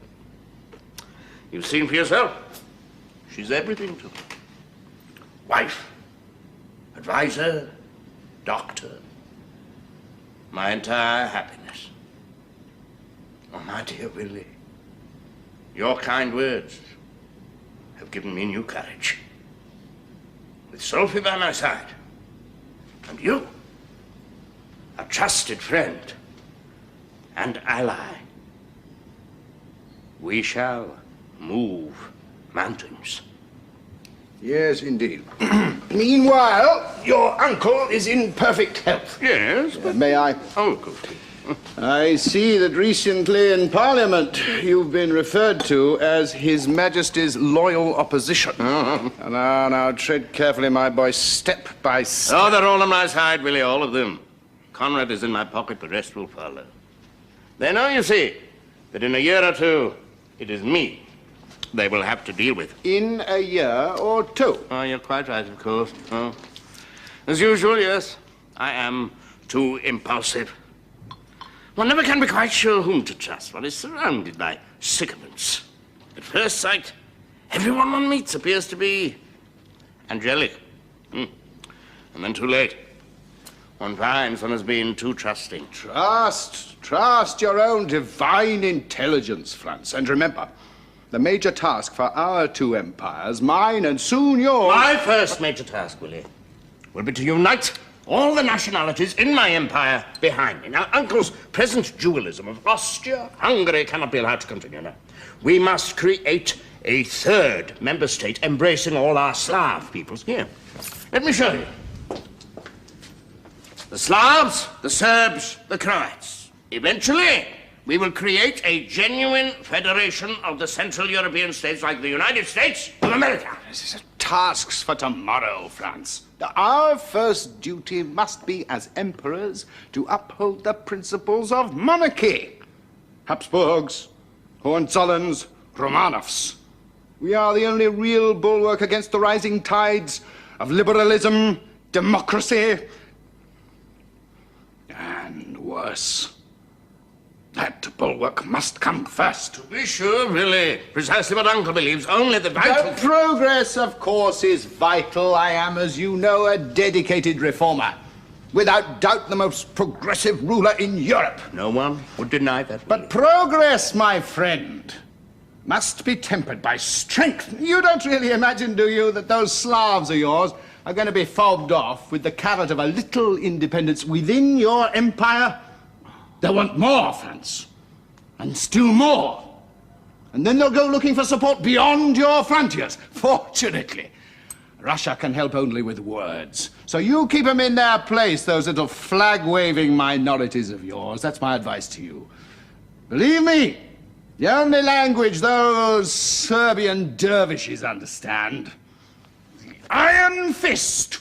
you've seen for yourself. She's everything to me. Wife, advisor, doctor, my entire happiness. Oh, my dear Willie, your kind words have given me new courage. With Sophie by my side, and you, a trusted friend and ally, we shall move mountains. Yes, indeed. Meanwhile, your uncle is in perfect health. Yes, but... May I? Oh, good. I see that recently in Parliament you've been referred to as His Majesty's loyal opposition. Now, tread carefully, my boy, step by step. Oh, they're all on my side, Willie, all of them. Conrad is in my pocket, the rest will follow. They know, you see, that in a year or two, it is me they will have to deal with. In a year or two? Oh, you're quite right, of course. Oh. As usual, yes, I am too impulsive. One never can be quite sure whom to trust. One is surrounded by sycophants. At first sight, everyone one meets appears to be angelic. And then too late, one finds one has been too trusting. Trust your own divine intelligence, Franz. And remember, the major task for our two empires, mine and soon yours... My first major task, Willie, will be to unite all the nationalities in my empire behind me. Now, Uncle's present dualism of Austria-Hungary cannot be allowed to continue now. We must create a third member state embracing all our Slav peoples. Here, let me show you. The Slavs, the Serbs, the Croats. Eventually, we will create a genuine federation of the Central European states like the United States of America. This is tasks for tomorrow, Franz. Our first duty must be, as emperors, to uphold the principles of monarchy. Habsburgs, Hohenzollerns, Romanovs. We are the only real bulwark against the rising tides of liberalism, democracy, and worse. That bulwark must come first. To be sure, really. Precisely what Uncle believes. Only the vital... The progress, of course, is vital. I am, as you know, a dedicated reformer. Without doubt, the most progressive ruler in Europe. No one would deny that. But progress, my friend, must be tempered by strength. You don't really imagine, do you, that those Slavs of yours are going to be fobbed off with the carrot of a little independence within your empire? They want more, France. And still more. And then they'll go looking for support beyond your frontiers. Fortunately, Russia can help only with words. So you keep them in their place, those little flag-waving minorities of yours. That's my advice to you. Believe me, the only language those Serbian dervishes understand, the iron fist.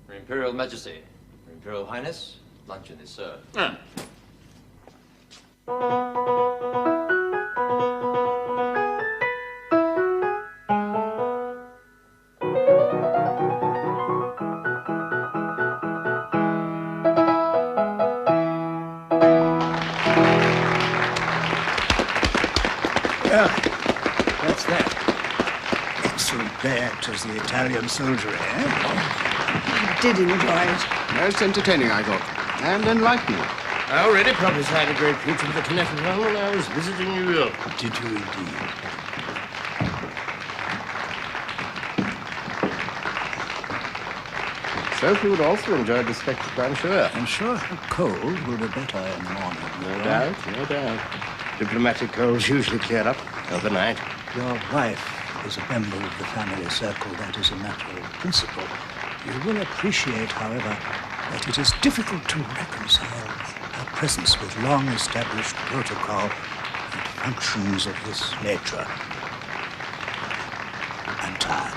Your Imperial Majesty, Your Imperial Highness, luncheon is served. What's that? Excellent play act as the Italian soldiery, eh? I did enjoy it. Most entertaining, I thought, and enlightening. I already prophesied a great future for the Connecticut when I was visiting New York. Did you indeed? Sophie would also enjoy the spectacle, I'm sure. I'm sure her cold will be better in the morning. No doubt, no doubt. Diplomatic colds usually clear up overnight. Your wife is a member of the family circle. That is a matter of principle. You will appreciate, however, that it is difficult to reconcile her presence with long-established protocol and functions of this nature. I'm tired.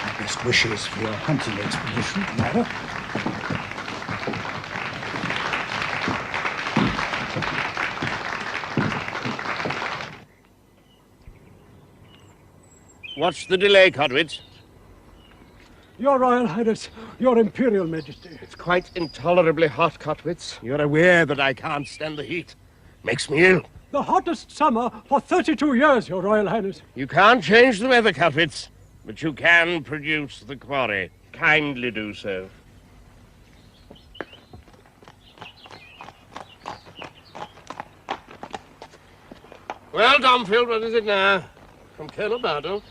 My best wishes for your hunting expedition tomorrow. What's the delay, Codwitz? Your Royal Highness, Your Imperial Majesty. It's quite intolerably hot, Cotwitz. You're aware that I can't stand the heat. Makes me ill. The hottest summer for 32 years, Your Royal Highness. You can't change the weather, Cotwitz, but you can produce the quarry. Kindly do so. Well, Domfield, what is it now? From Colonel Bardell?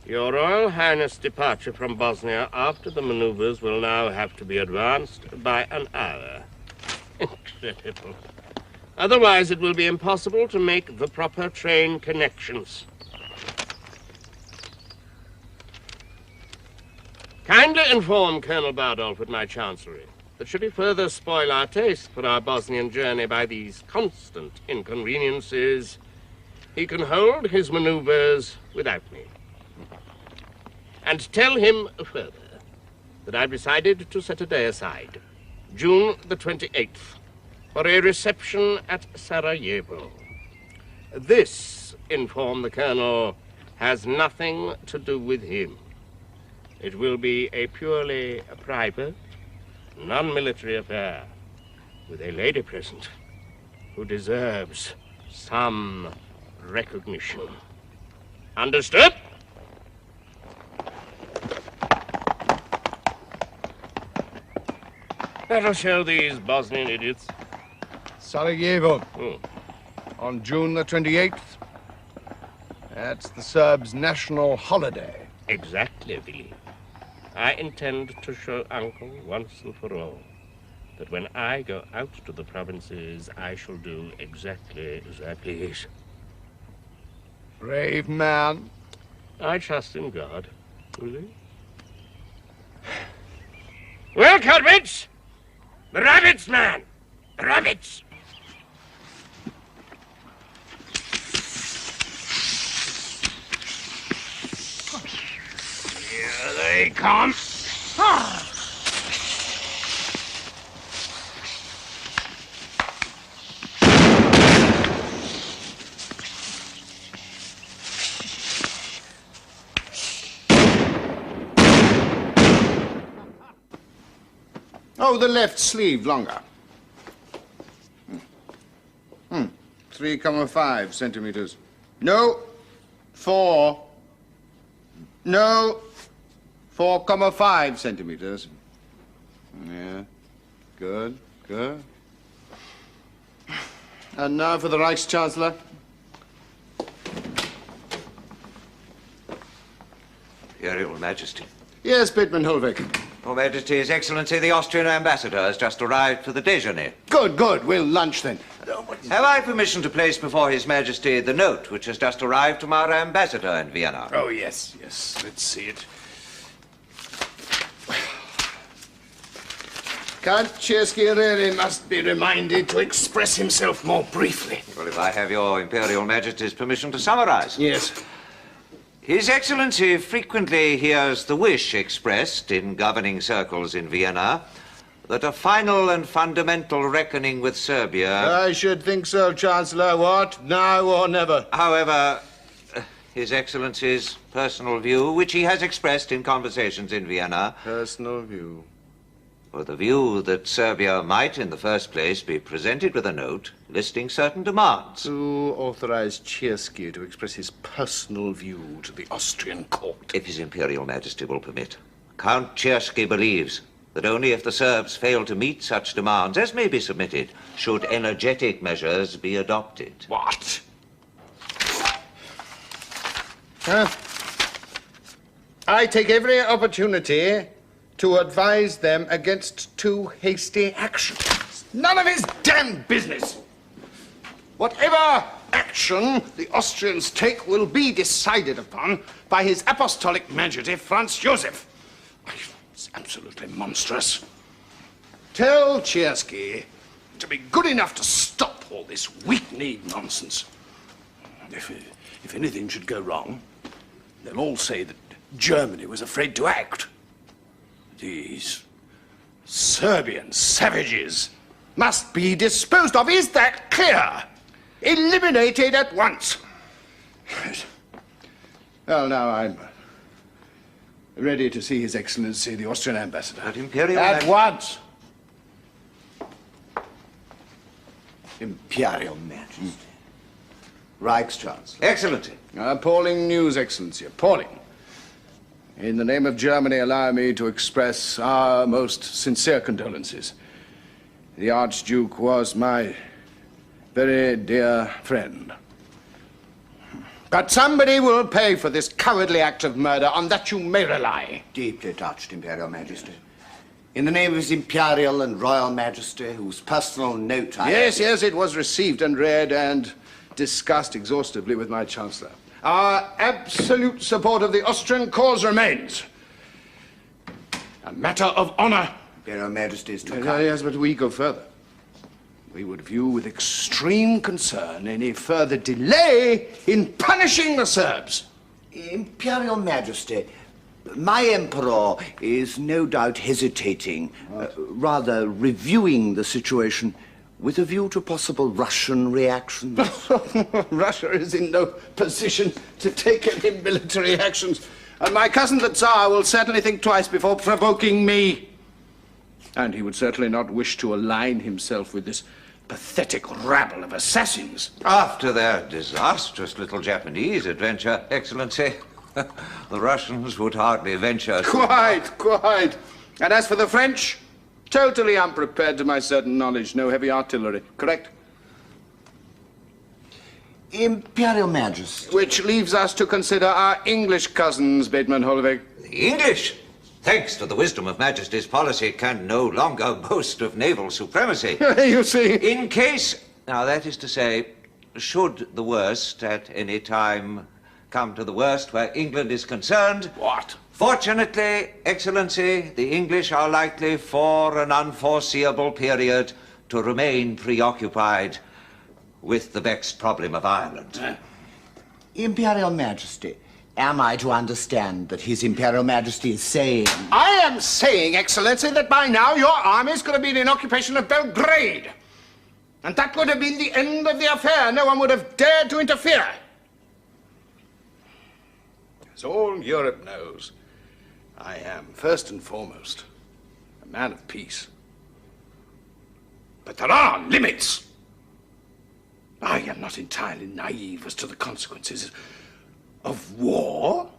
Your Royal Highness' departure from Bosnia after the maneuvers will now have to be advanced by an hour. Incredible. Otherwise, it will be impossible to make the proper train connections. Kindly inform Colonel Bardolph at my chancellery that should he further spoil our taste for our Bosnian journey by these constant inconveniences, he can hold his maneuvers without me. And tell him further that I've decided to set a day aside, June the 28th, for a reception at Sarajevo. This, inform the Colonel, has nothing to do with him. It will be a purely private, non-military affair, with a lady present who deserves some recognition. Understood? That'll show these Bosnian idiots. Sarajevo. On June the 28th. That's the Serbs' national holiday. Exactly, Billy. I intend to show Uncle once and for all that when I go out to the provinces, I shall do exactly as I please. Brave man. I trust in God. Really? Well, Codwitz! The rabbits, man! The rabbits! Here they come. Oh, the left sleeve longer. 3,5 centimeters. No. 4. No. 4,5 centimeters. Yeah. Good, good. And now for the Reichschancellor. Imperial Majesty. Yes, Bateman Holweg. Your Majesty, His Excellency, the Austrian ambassador has just arrived for the déjeuner. Good, good. We'll lunch then. Have I permission to place before His Majesty the note which has just arrived from our ambassador in Vienna? Oh, yes, yes. Let's see it. Count Czerski really must be reminded to express himself more briefly. Well, if I have your Imperial Majesty's permission to summarize. Yes. His Excellency frequently hears the wish expressed in governing circles in Vienna that a final and fundamental reckoning with Serbia... I should think so, Chancellor. What? Now or never? However, His Excellency's personal view, which he has expressed in conversations in Vienna... Personal view? Or the view that Serbia might, in the first place, be presented with a note listing certain demands. Who authorized Czerski to express his personal view to the Austrian court? If His Imperial Majesty will permit. Count Czerski believes that only if the Serbs fail to meet such demands as may be submitted, should energetic measures be adopted. What? I take every opportunity to advise them against too hasty action. None of his damn business. Whatever action the Austrians take will be decided upon by His Apostolic Majesty Franz Joseph. It's absolutely monstrous. Tell Czerski to be good enough to stop all this weak-kneed nonsense. If anything should go wrong, they'll all say that Germany was afraid to act. These Serbian savages must be disposed of. Is that clear? Eliminated at once. Well, now I'm ready to see His Excellency, the Austrian ambassador. But Imperial At once. Imperial Majesty. Reichschancellor. Excellency. Appalling news, Excellency, appalling. In the name of Germany, allow me to express our most sincere condolences. The Archduke was my very dear friend. But somebody will pay for this cowardly act of murder. On that you may rely. Deeply touched, Imperial Majesty. In the name of His Imperial and Royal Majesty, whose personal note I... Yes, yes, it was received and read and discussed exhaustively with my Chancellor. Our absolute support of the Austrian cause remains a matter of honor. Imperial Majesty is to come. Yes, but we go further. We would view with extreme concern any further delay in punishing the Serbs. Imperial Majesty, my Emperor is no doubt hesitating, rather reviewing the situation with a view to possible Russian reactions. Russia is in no position to take any military actions. And my cousin the Tsar will certainly think twice before provoking me. And he would certainly not wish to align himself with this pathetic rabble of assassins. After their disastrous little Japanese adventure, Excellency, the Russians would hardly venture to... Quite. And as for the French, totally unprepared to my certain knowledge. No heavy artillery, correct? Imperial Majesty. Which leaves us to consider our English cousins, Bateman Holweg. The English, thanks to the wisdom of Majesty's policy, can no longer boast of naval supremacy. You see. In case, now that is to say, should the worst at any time come to the worst where England is concerned... What? Fortunately, Excellency, the English are likely for an unforeseeable period to remain preoccupied with the vexed problem of Ireland. Imperial Majesty, am I to understand that His Imperial Majesty is saying... I am saying, Excellency, that by now your armies could have been in occupation of Belgrade. And that would have been the end of the affair. No one would have dared to interfere. As all Europe knows, I am, first and foremost, a man of peace. But there are limits. I am not entirely naive as to the consequences of war.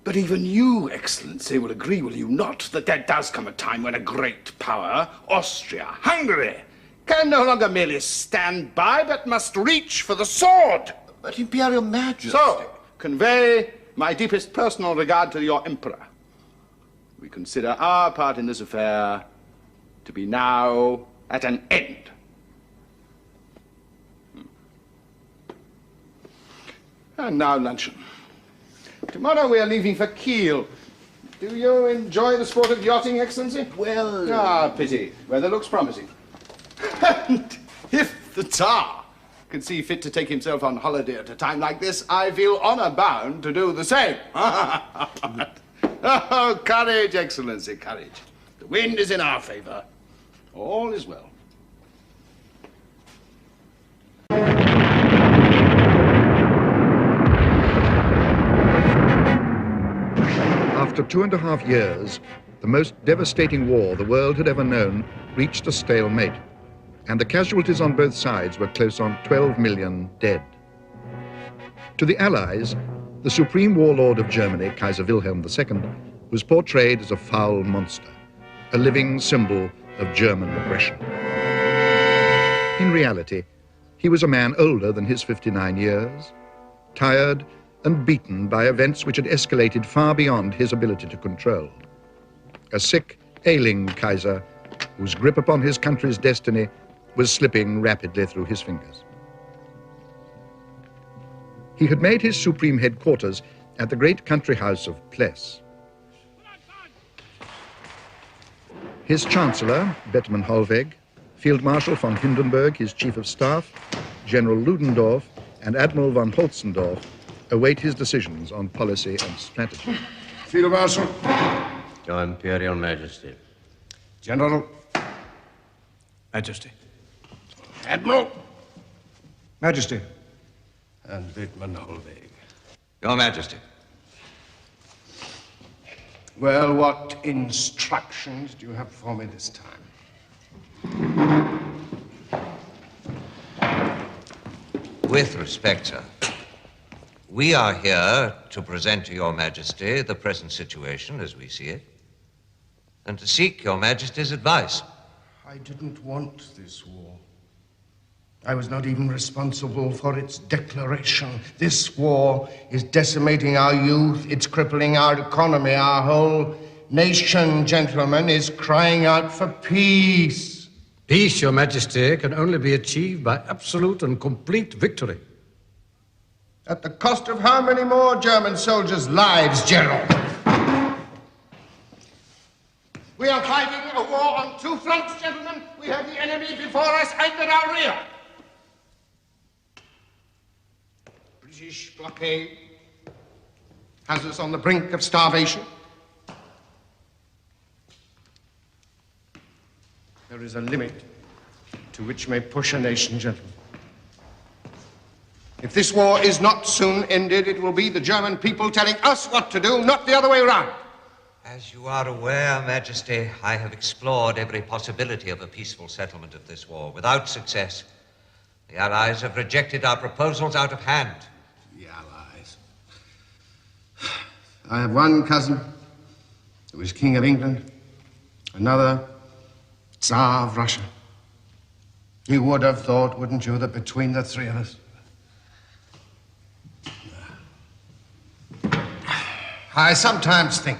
But even you, Excellency, will agree, will you not, that there does come a time when a great power, Austria, Hungary, can no longer merely stand by, but must reach for the sword. But, Imperial Majesty... So, convey my deepest personal regard to your Emperor. We consider our part in this affair to be now at an end. And now luncheon. Tomorrow we are leaving for Kiel. Do you enjoy the sport of yachting, Excellency? Well... Ah, pity. Weather looks promising. And if the Tsar can see fit to take himself on holiday at a time like this, I feel honor bound to do the same. Oh, courage, Excellency, courage. The wind is in our favor. All is well. After 2.5 years, the most devastating war the world had ever known reached a stalemate, and the casualties on both sides were close on 12 million dead. To the Allies, the supreme warlord of Germany, Kaiser Wilhelm II, was portrayed as a foul monster, a living symbol of German aggression. In reality, he was a man older than his 59 years, tired and beaten by events which had escalated far beyond his ability to control. A sick, ailing Kaiser whose grip upon his country's destiny was slipping rapidly through his fingers. He had made his supreme headquarters at the great country house of Pless. His chancellor, Bettmann Hollweg, Field Marshal von Hindenburg, his chief of staff, General Ludendorff, and Admiral von Holzendorff await his decisions on policy and strategy. Field Marshal. Your Imperial Majesty. General. Majesty. Admiral. Majesty. And Wittmann Hollweg. Your Majesty. Well, what instructions do you have for me this time? With respect, sir, we are here to present to Your Majesty the present situation as we see it, and to seek Your Majesty's advice. I didn't want this war. I was not even responsible for its declaration. This war is decimating our youth, it's crippling our economy. Our whole nation, gentlemen, is crying out for peace. Peace, Your Majesty, can only be achieved by absolute and complete victory. At the cost of how many more German soldiers' lives, General? We are fighting a war on two fronts, gentlemen. We have the enemy before us and at our rear. British blockade has us on the brink of starvation. There is a limit to which may push a nation, gentlemen. If this war is not soon ended, it will be the German people telling us what to do, not the other way around. As you are aware, Majesty, I have explored every possibility of a peaceful settlement of this war without success. The Allies have rejected our proposals out of hand. The Allies. I have one cousin who is King of England, another Tsar of Russia. You would have thought, wouldn't you, that between the three of us, I sometimes think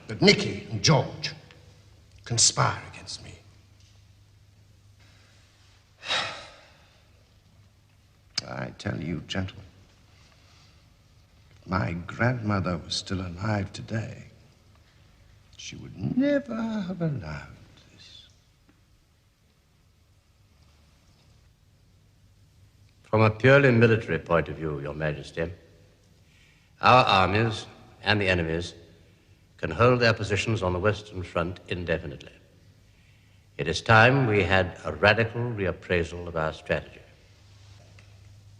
that Nicky and George conspire against me. I tell you, gentlemen, if my grandmother was still alive today, she would never have allowed this. From a purely military point of view, Your Majesty, our armies and the enemy's can hold their positions on the Western Front indefinitely. It is time we had a radical reappraisal of our strategy.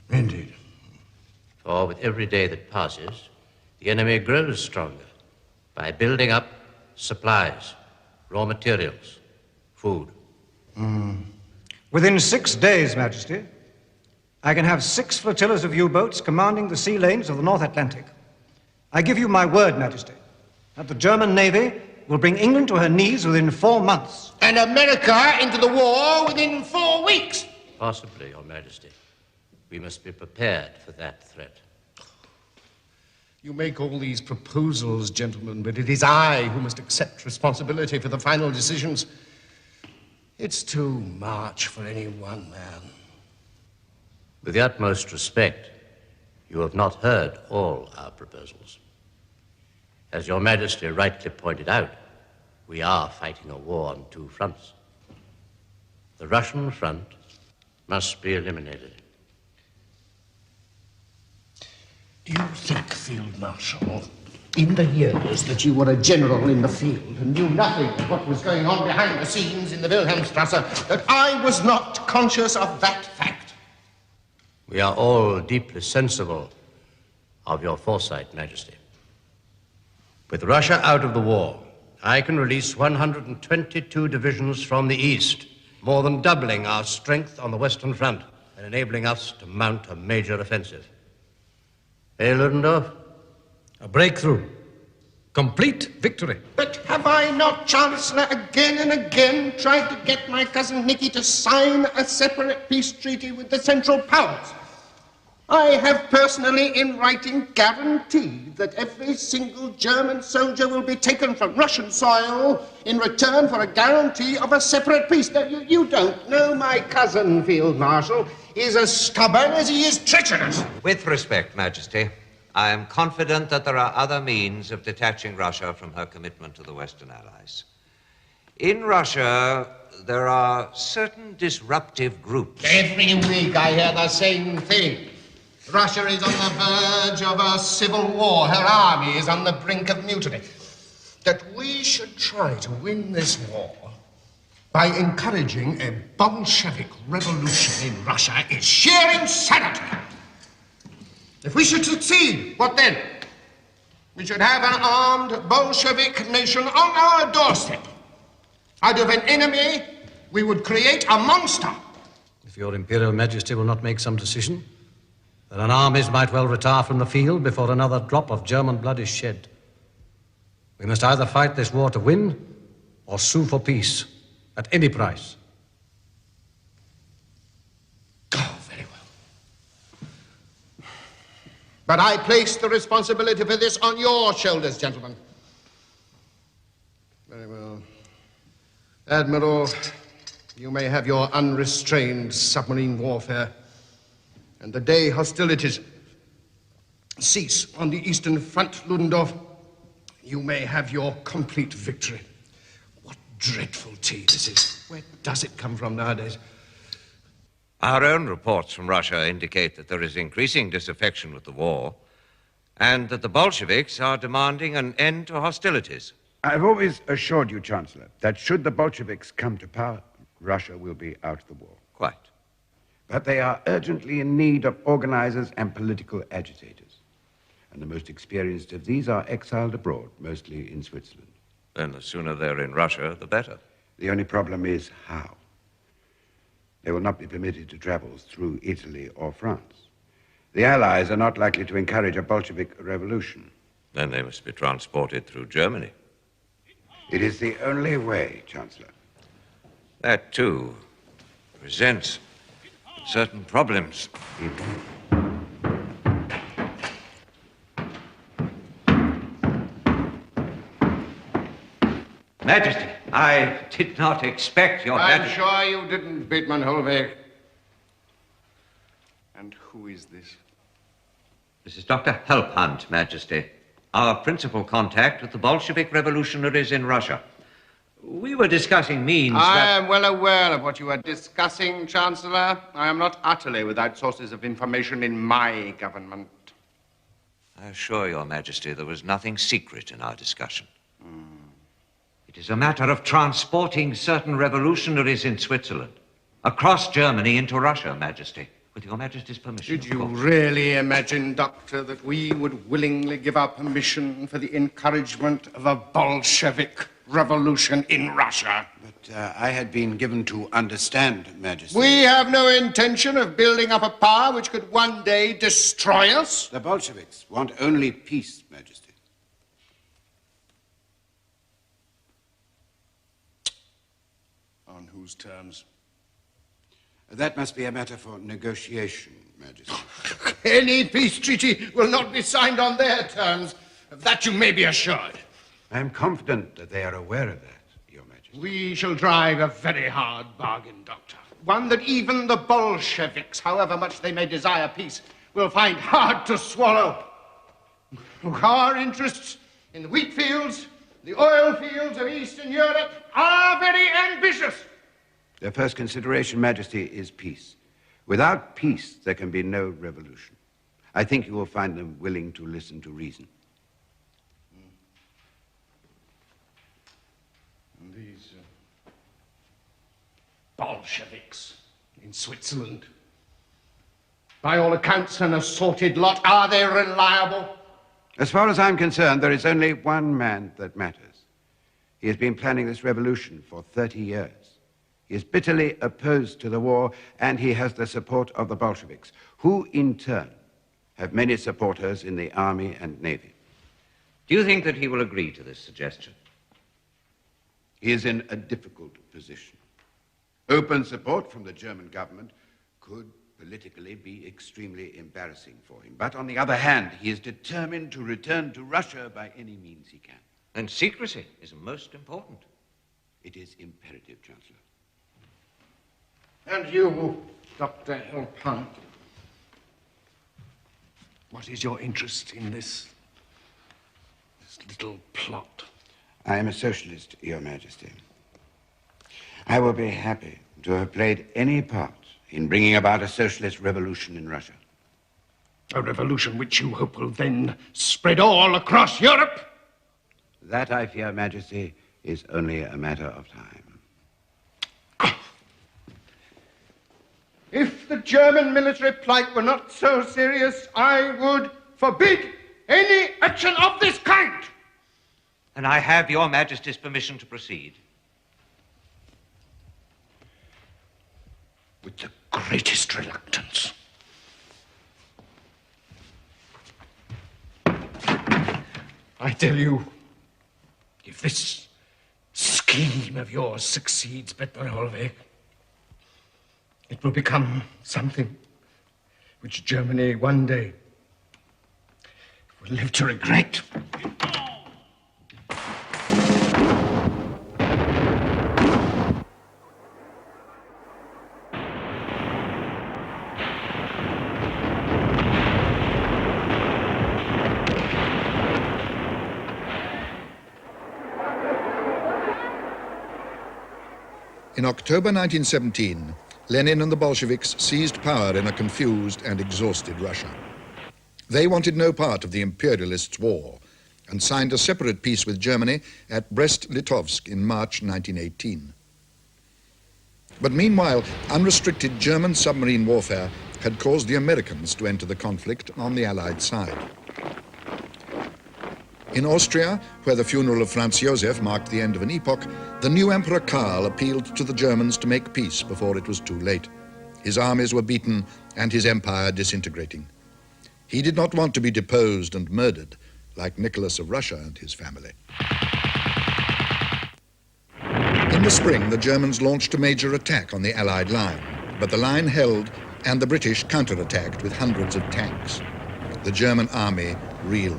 Indeed. For with every day that passes, the enemy grows stronger by building up supplies, raw materials, food. Within 6 days, Majesty, I can have 6 flotillas of U-boats commanding the sea lanes of the North Atlantic. I give you my word, Majesty, that the German Navy will bring England to her knees within 4 months. And America into the war within 4 weeks. Possibly, Your Majesty. We must be prepared for that threat. You make all these proposals, gentlemen, but it is I who must accept responsibility for the final decisions. It's too much for any one man. With the utmost respect, you have not heard all our proposals. As Your Majesty rightly pointed out, we are fighting a war on 2 fronts. The Russian front must be eliminated. Do you think, Field Marshal, in the years that you were a general in the field and knew nothing of what was going on behind the scenes in the Wilhelmstrasse, that I was not conscious of that fact? We are all deeply sensible of your foresight, Majesty. With Russia out of the war, I can release 122 divisions from the east, more than doubling our strength on the Western Front and enabling us to mount a major offensive. Ludendorff? A breakthrough. Complete victory. But have I not, Chancellor, again and again tried to get my cousin Nicky to sign a separate peace treaty with the Central Powers? I have personally, in writing, guaranteed that every single German soldier will be taken from Russian soil in return for a guarantee of a separate peace. Now, you don't know my cousin, Field Marshal, is as stubborn as he is treacherous. With respect, Majesty, I am confident that there are other means of detaching Russia from her commitment to the Western Allies. In Russia, there are certain disruptive groups. Every week I hear the same thing. Russia is on the verge of a civil war. Her army is on the brink of mutiny. That we should try to win this war by encouraging a Bolshevik revolution in Russia is sheer insanity. If we should succeed, what then? We should have an armed Bolshevik nation on our doorstep. Out of an enemy, we would create a monster. If your Imperial Majesty will not make some decision, then our armies might well retire from the field before another drop of German blood is shed. We must either fight this war to win or sue for peace at any price. But I place the responsibility for this on your shoulders, gentlemen. Very well. Admiral, you may have your unrestrained submarine warfare. And the day hostilities cease on the Eastern Front, Ludendorff, you may have your complete victory. What dreadful tea this is. Where does it come from nowadays? Our own reports from Russia indicate that there is increasing disaffection with the war and that the Bolsheviks are demanding an end to hostilities. I've always assured you, Chancellor, that should the Bolsheviks come to power, Russia will be out of the war. Quite. But they are urgently in need of organizers and political agitators. And the most experienced of these are exiled abroad, mostly in Switzerland. Then the sooner they're in Russia, the better. The only problem is how. They will not be permitted to travel through Italy or France. The Allies are not likely to encourage a Bolshevik revolution. Then they must be transported through Germany. It is the only way, Chancellor. That, too, presents certain problems. Majesty, I did not expect your I'm Majesty. sure you didn't, Bateman Holweg. And who is this? This is Dr. Helphunt, Majesty, our principal contact with the Bolshevik revolutionaries in Russia. We were discussing means I am well aware of what you are discussing, Chancellor. I am not utterly without sources of information in my government. I assure your Majesty there was nothing secret in our discussion. It is a matter of transporting certain revolutionaries in Switzerland across Germany into Russia, Majesty, with your Majesty's permission. Did you really imagine, Doctor, that we would willingly give our permission for the encouragement of a Bolshevik revolution in Russia? But I had been given to understand, Majesty. We have no intention of building up a power which could one day destroy us. The Bolsheviks want only peace, Majesty. On whose terms? That must be a matter for negotiation, Majesty. Any peace treaty will not be signed on their terms. Of that you may be assured. I am confident that they are aware of that, Your Majesty. We shall drive a very hard bargain, Doctor. One that even the Bolsheviks, however much they may desire peace, will find hard to swallow. Our interests in the wheat fields, the oil fields of Eastern Europe are very ambitious. Their first consideration, Majesty, is peace. Without peace, there can be no revolution. I think you will find them willing to listen to reason. And these Bolsheviks in Switzerland, by all accounts an assorted lot. Are they reliable? As far as I'm concerned, there is only one man that matters. He has been planning this revolution for 30 years. He is bitterly opposed to the war, and he has the support of the Bolsheviks, who, in turn, have many supporters in the army and navy. Do you think that he will agree to this suggestion? He is in a difficult position. Open support from the German government could politically be extremely embarrassing for him. But on the other hand, he is determined to return to Russia by any means he can. And secrecy is most important. It is imperative, Chancellor. And you, Dr. Wilhelm, what is your interest in this little plot? I am a socialist, Your Majesty. I will be happy to have played any part in bringing about a socialist revolution in Russia. A revolution which you hope will then spread all across Europe? That, I fear, Majesty, is only a matter of time. If the German military plight were not so serious, I would forbid any action of this kind. And I have Your Majesty's permission to proceed. With the greatest reluctance. I tell you, if this scheme of yours succeeds, Bettenholweg, it will become something which Germany one day will live to regret. In October 1917, Lenin and the Bolsheviks seized power in a confused and exhausted Russia. They wanted no part of the imperialists' war and signed a separate peace with Germany at Brest-Litovsk in March 1918. But meanwhile, unrestricted German submarine warfare had caused the Americans to enter the conflict on the Allied side. In Austria, where the funeral of Franz Josef marked the end of an epoch, the new Emperor Karl appealed to the Germans to make peace before it was too late. His armies were beaten and his empire disintegrating. He did not want to be deposed and murdered like Nicholas of Russia and his family. In the spring, the Germans launched a major attack on the Allied line, but the line held and the British counterattacked with hundreds of tanks. The German army reeled.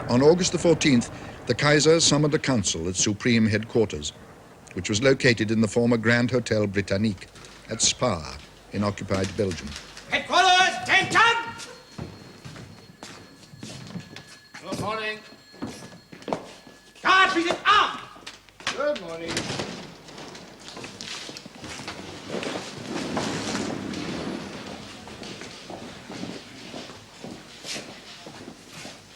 On August the 14th, the Kaiser summoned a council at Supreme Headquarters, which was located in the former Grand Hotel Britannique at Spa in occupied Belgium. Headquarters, attention! Good morning. Guard, be armed! Good morning.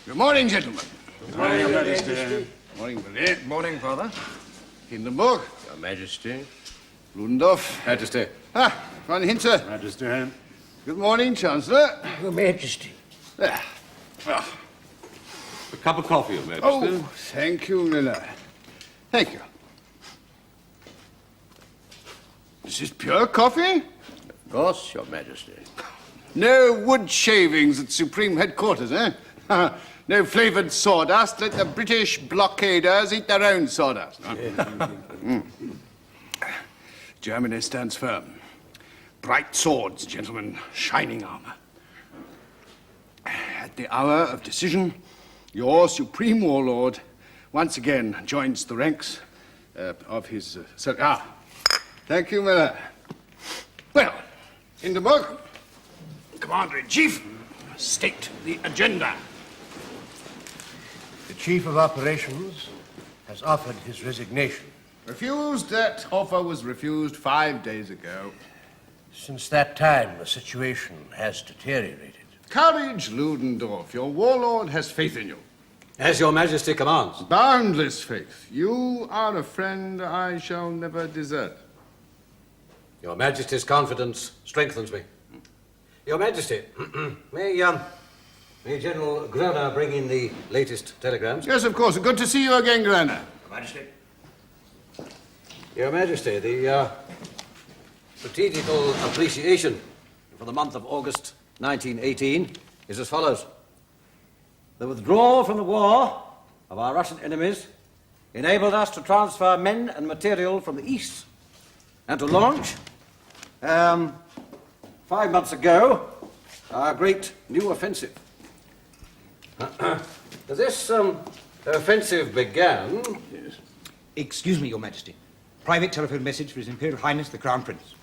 Good morning, gentlemen. Good morning, Your Majesty. Morning, Berlin. Morning, Father. Hindenburg. Your Majesty. Ludendorff. Majesty. Ah, Von Hinze. Majesty. Good morning, Chancellor. Your Majesty. There. Ah. A cup of coffee, Your Majesty. Oh, thank you, Miller. Thank you. This is pure coffee? Of course, Your Majesty. No wood shavings at Supreme Headquarters, eh? No flavoured sawdust. Let the British blockaders eat their own sawdust. Germany stands firm. Bright swords, gentlemen, shining armour. At the hour of decision, your supreme warlord once again joins the ranks of his... thank you, Miller. Well, Hindenburg, Commander-in-Chief, state the agenda. The Chief of Operations has offered his resignation. Refused? That offer was refused 5 days ago. Since that time, the situation has deteriorated. Courage, Ludendorff. Your warlord has faith in you. As Your Majesty commands. Boundless faith. You are a friend I shall never desert. Your Majesty's confidence strengthens me. Your Majesty, may General Groner bring in the latest telegrams? Yes, of course. Good to see you again, Groner. Your Majesty. Your Majesty, the strategical appreciation for the month of August 1918 is as follows. The withdrawal from the war of our Russian enemies enabled us to transfer men and material from the east and to launch, 5 months ago, our great new offensive. This offensive began... Yes. Excuse me, Your Majesty. Private telephone message for His Imperial Highness the Crown Prince.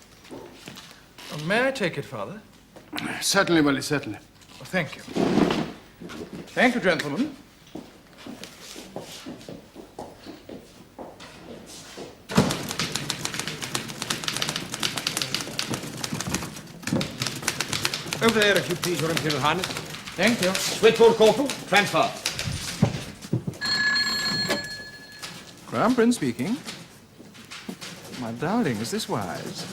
May I take it, Father? Certainly, Willie, certainly. Well, thank you. Thank you, gentlemen. Over there, if you please, Your Imperial Highness. Thank you. Switchboard Corporal, transfer. Crown Prince speaking. My darling, is this wise?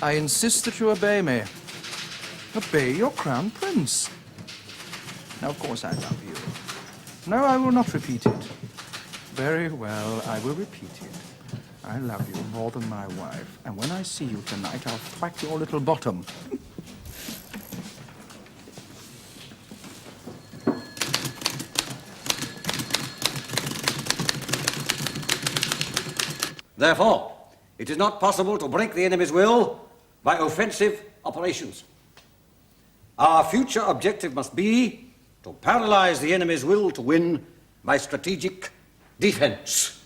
I insist that you obey me. Obey your Crown Prince. Now, of course, I love you. No, I will not repeat it. Very well, I will repeat it. I love you more than my wife, and when I see you tonight, I'll thwack your little bottom. Therefore, it is not possible to break the enemy's will by offensive operations. Our future objective must be to paralyze the enemy's will to win by strategic defense.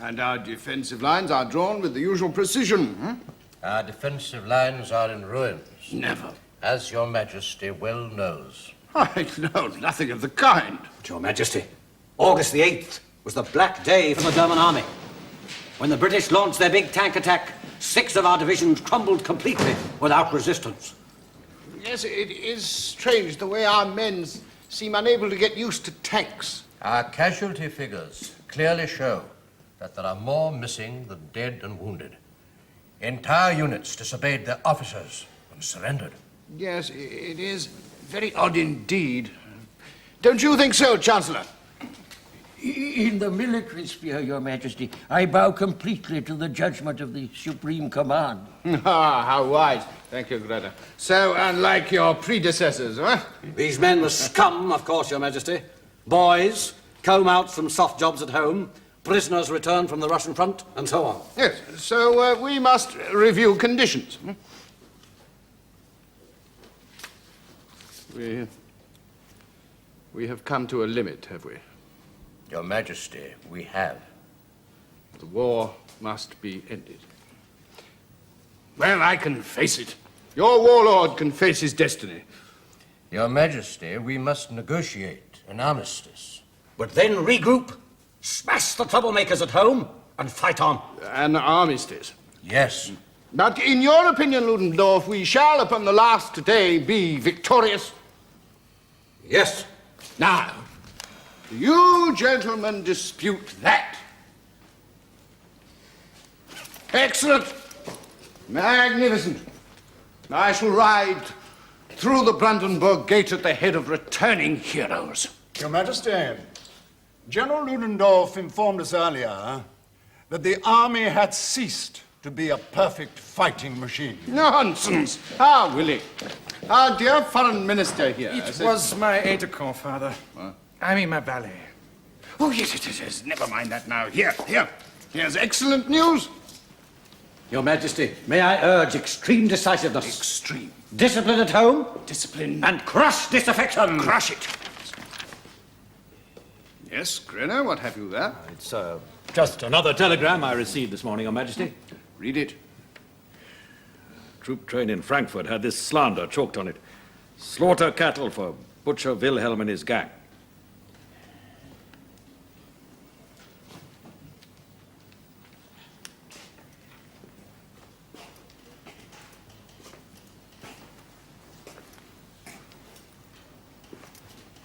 And our defensive lines are drawn with the usual precision. Our defensive lines are in ruins. Never. As Your Majesty well knows. I know nothing of the kind. But Your Majesty, August the 8th was the black day for the German army. When the British launched their big tank attack, 6 of our divisions crumbled completely without resistance. Yes, it is strange the way our men seem unable to get used to tanks. Our casualty figures clearly show that there are more missing than dead and wounded. Entire units disobeyed their officers and surrendered. Yes, it is very odd indeed. Don't you think so, Chancellor? In the military sphere, Your Majesty, I bow completely to the judgment of the Supreme Command. Ah, how wise. Thank you, Greta. So unlike your predecessors, huh? These men were scum, of course, Your Majesty. Boys, comb-outs from soft jobs at home, prisoners returned from the Russian front, and so on. Yes, so we must review conditions. We have come to a limit, have we? Your Majesty, we have. The war must be ended. Well, I can face it. Your warlord can face his destiny. Your Majesty, we must negotiate an armistice. But then regroup, smash the troublemakers at home, and fight on. An armistice? Yes. But in your opinion, Ludendorff, we shall upon the last day be victorious? Yes. Now, do you gentlemen dispute that? Excellent. Magnificent. I shall ride through the Brandenburg Gate at the head of returning heroes. Your Majesty, General Ludendorff informed us earlier that the army had ceased to be a perfect fighting machine. Nonsense! Ah, Willie. Our dear foreign minister here. It was my aide-de-camp, Father. I mean my valet. Oh, yes, it is. Never mind that now. Here. Here's excellent news. Your Majesty, may I urge extreme decisiveness? Extreme. Discipline at home? Discipline. And crush disaffection! Crush it. Yes, Grenner, what have you there? It's just another telegram I received this morning, Your Majesty. Read it. Troop train in Frankfurt had this slander chalked on it. Slaughter cattle for Butcher Wilhelm and his gang.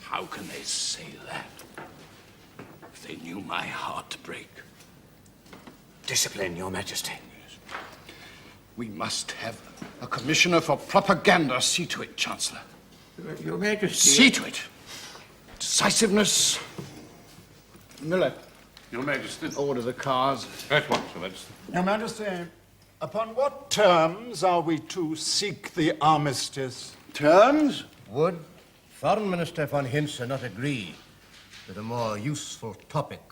How can they say that? If they knew my heartbreak. Discipline, Your Majesty. We must have a commissioner for propaganda. See to it, Chancellor. Your Majesty. See to it. Decisiveness. Miller. Your Majesty. Order the cars. At once, Your Majesty. Your Majesty, upon what terms are we to seek the armistice? Terms? Would Foreign Minister von Hinze not agree that a more useful topic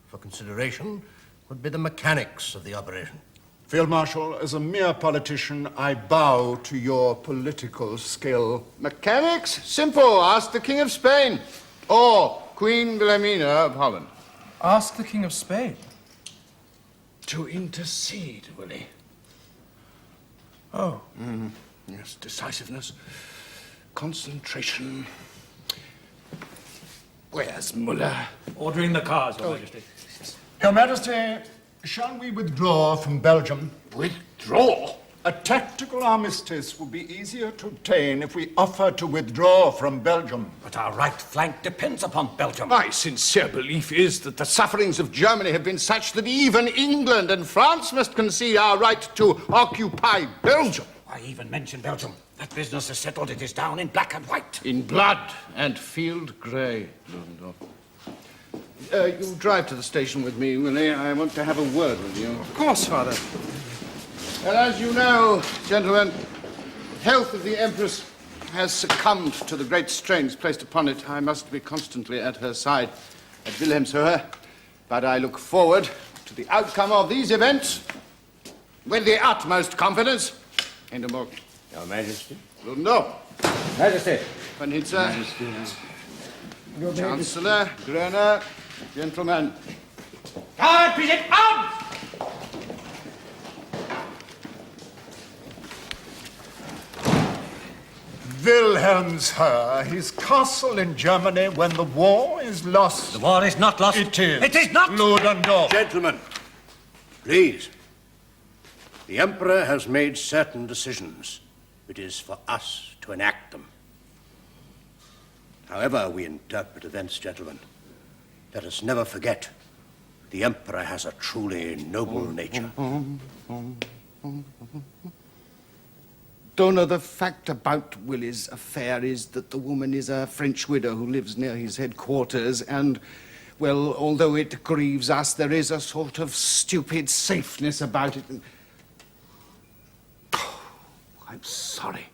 for consideration would be the mechanics of the operation? Field Marshal, as a mere politician, I bow to your political skill. Mechanics? Simple. Ask the King of Spain. Or Queen Wilhelmina of Holland. Ask the King of Spain. To intercede, Willie. Oh. Yes, decisiveness. Concentration. Where's Muller? Ordering the cars, Your Majesty. Your Majesty, shall we withdraw from Belgium? Withdraw? A tactical armistice will be easier to obtain if we offer to withdraw from Belgium. But our right flank depends upon Belgium. My sincere belief is that the sufferings of Germany have been such that even England and France must concede our right to occupy Belgium. Why even mention Belgium? That business is settled. It is down in black and white. In blood and field grey, Ludendorff. You drive to the station with me, Willie. I want to have a word with you. Of course, Father. Well, as you know, gentlemen, health of the Empress has succumbed to the great strains placed upon it. I must be constantly at her side at Wilhelmshöhe, but I look forward to the outcome of these events with the utmost confidence. Hindenburg. Your Majesty. Ludendorff. Majesty. Von Hitze. Majesty. Your Chancellor, Groener, gentlemen. Guard, present arms! Wilhelmshöhe, his castle in Germany when the war is lost. The war is not lost. It is. It is not. Ludendorff. Gentlemen, please. The Emperor has made certain decisions. It is for us to enact them. However we interpret events, gentlemen, let us never forget the Emperor has a truly noble nature. Donor, the fact about Willie's affair is that the woman is a French widow who lives near his headquarters, and, well, although it grieves us, there is a sort of stupid safeness about it. I'm sorry.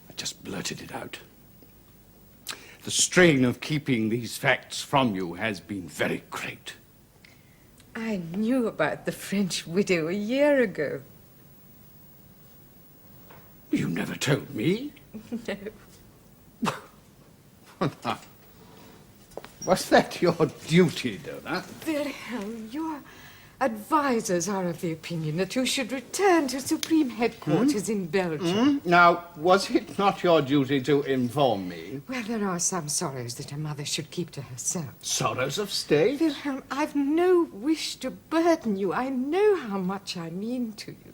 I just blurted it out. The strain of keeping these facts from you has been very great. I knew about the French widow a year ago. You never told me? No. Was that your duty, Donna? Wilhelm, your advisors are of the opinion that you should return to Supreme Headquarters in Belgium. Now, was it not your duty to inform me? Well, there are some sorrows that a mother should keep to herself. Sorrows of state? Wilhelm, I've no wish to burden you. I know how much I mean to you.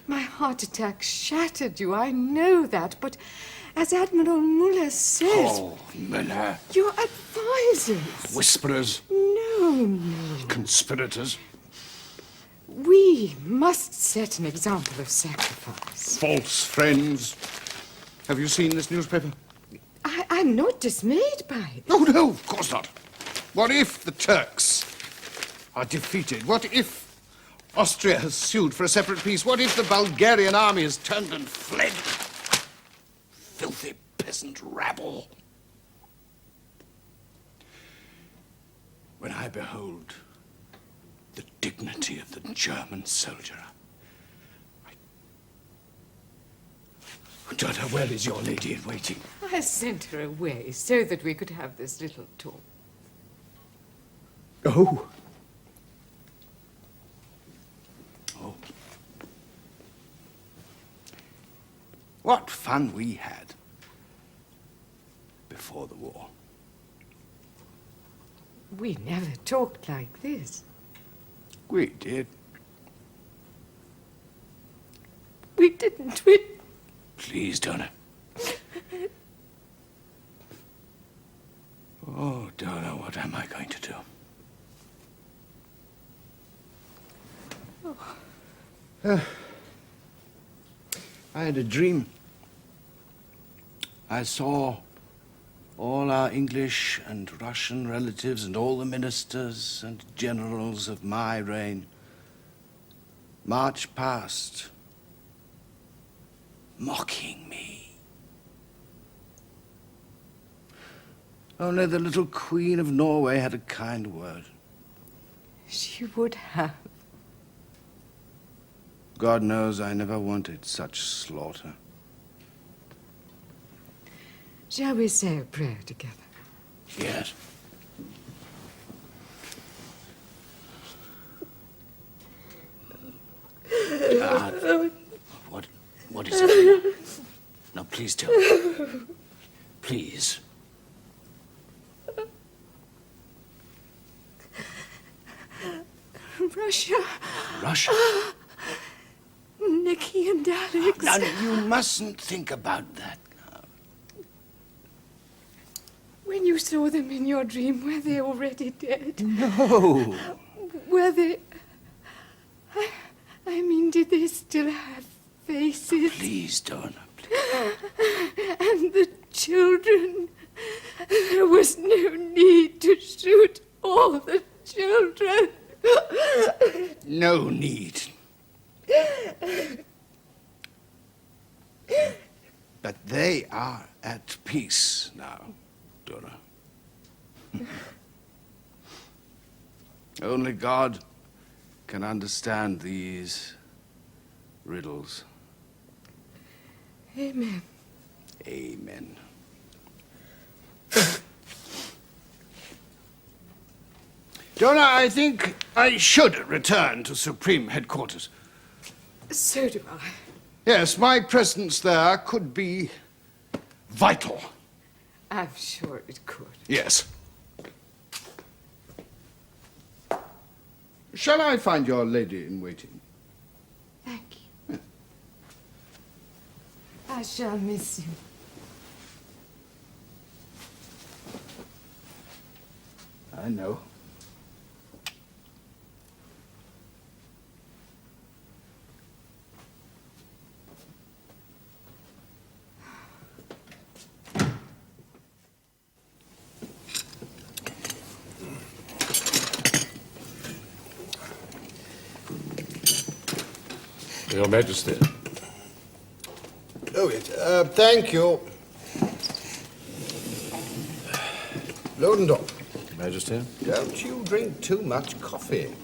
My heart attack shattered you, I know that, but as Admiral Muller says... Oh, Muller. Your advisors... Whisperers. No. Conspirators. We must set an example of sacrifice. False friends. Have you seen this newspaper? I'm not dismayed by it. Oh, no, of course not. What if the Turks are defeated? What if Austria has sued for a separate peace. What if the Bulgarian army has turned and fled? Filthy peasant rabble. When I behold the dignity of the German soldier, Donna, where is your lady in waiting? I sent her away so that we could have this little talk. Oh. Oh. What fun we had before the war. We never talked like this. We did. We didn't. We... Please, Donna. Oh, Donna, what am I going to do? I had a dream. I saw all our English and Russian relatives and all the ministers and generals of my reign march past, mocking me. Only the little Queen of Norway had a kind word. She would have. God knows I never wanted such slaughter. Shall we say a prayer together? Yes. What is it? Now, please tell me. Please. Russia. Russia? Nicky and Alex. Now, you mustn't think about that. When you saw them in your dream, were they already dead? No. Were they... I mean, did they still have faces? Please, Donna. And the children. There was no need to shoot all the children. No need. But they are at peace now, Donna. Only God can understand these riddles. Amen. Amen. Donna, I think I should return to Supreme Headquarters. So do I. Yes, my presence there could be vital. I'm sure it could. Yes. Shall I find your lady in waiting? Thank you. I shall miss you. I know. Your Majesty. Oh, yes. Thank you. Ludendorff. Majesty? Don't you drink too much coffee.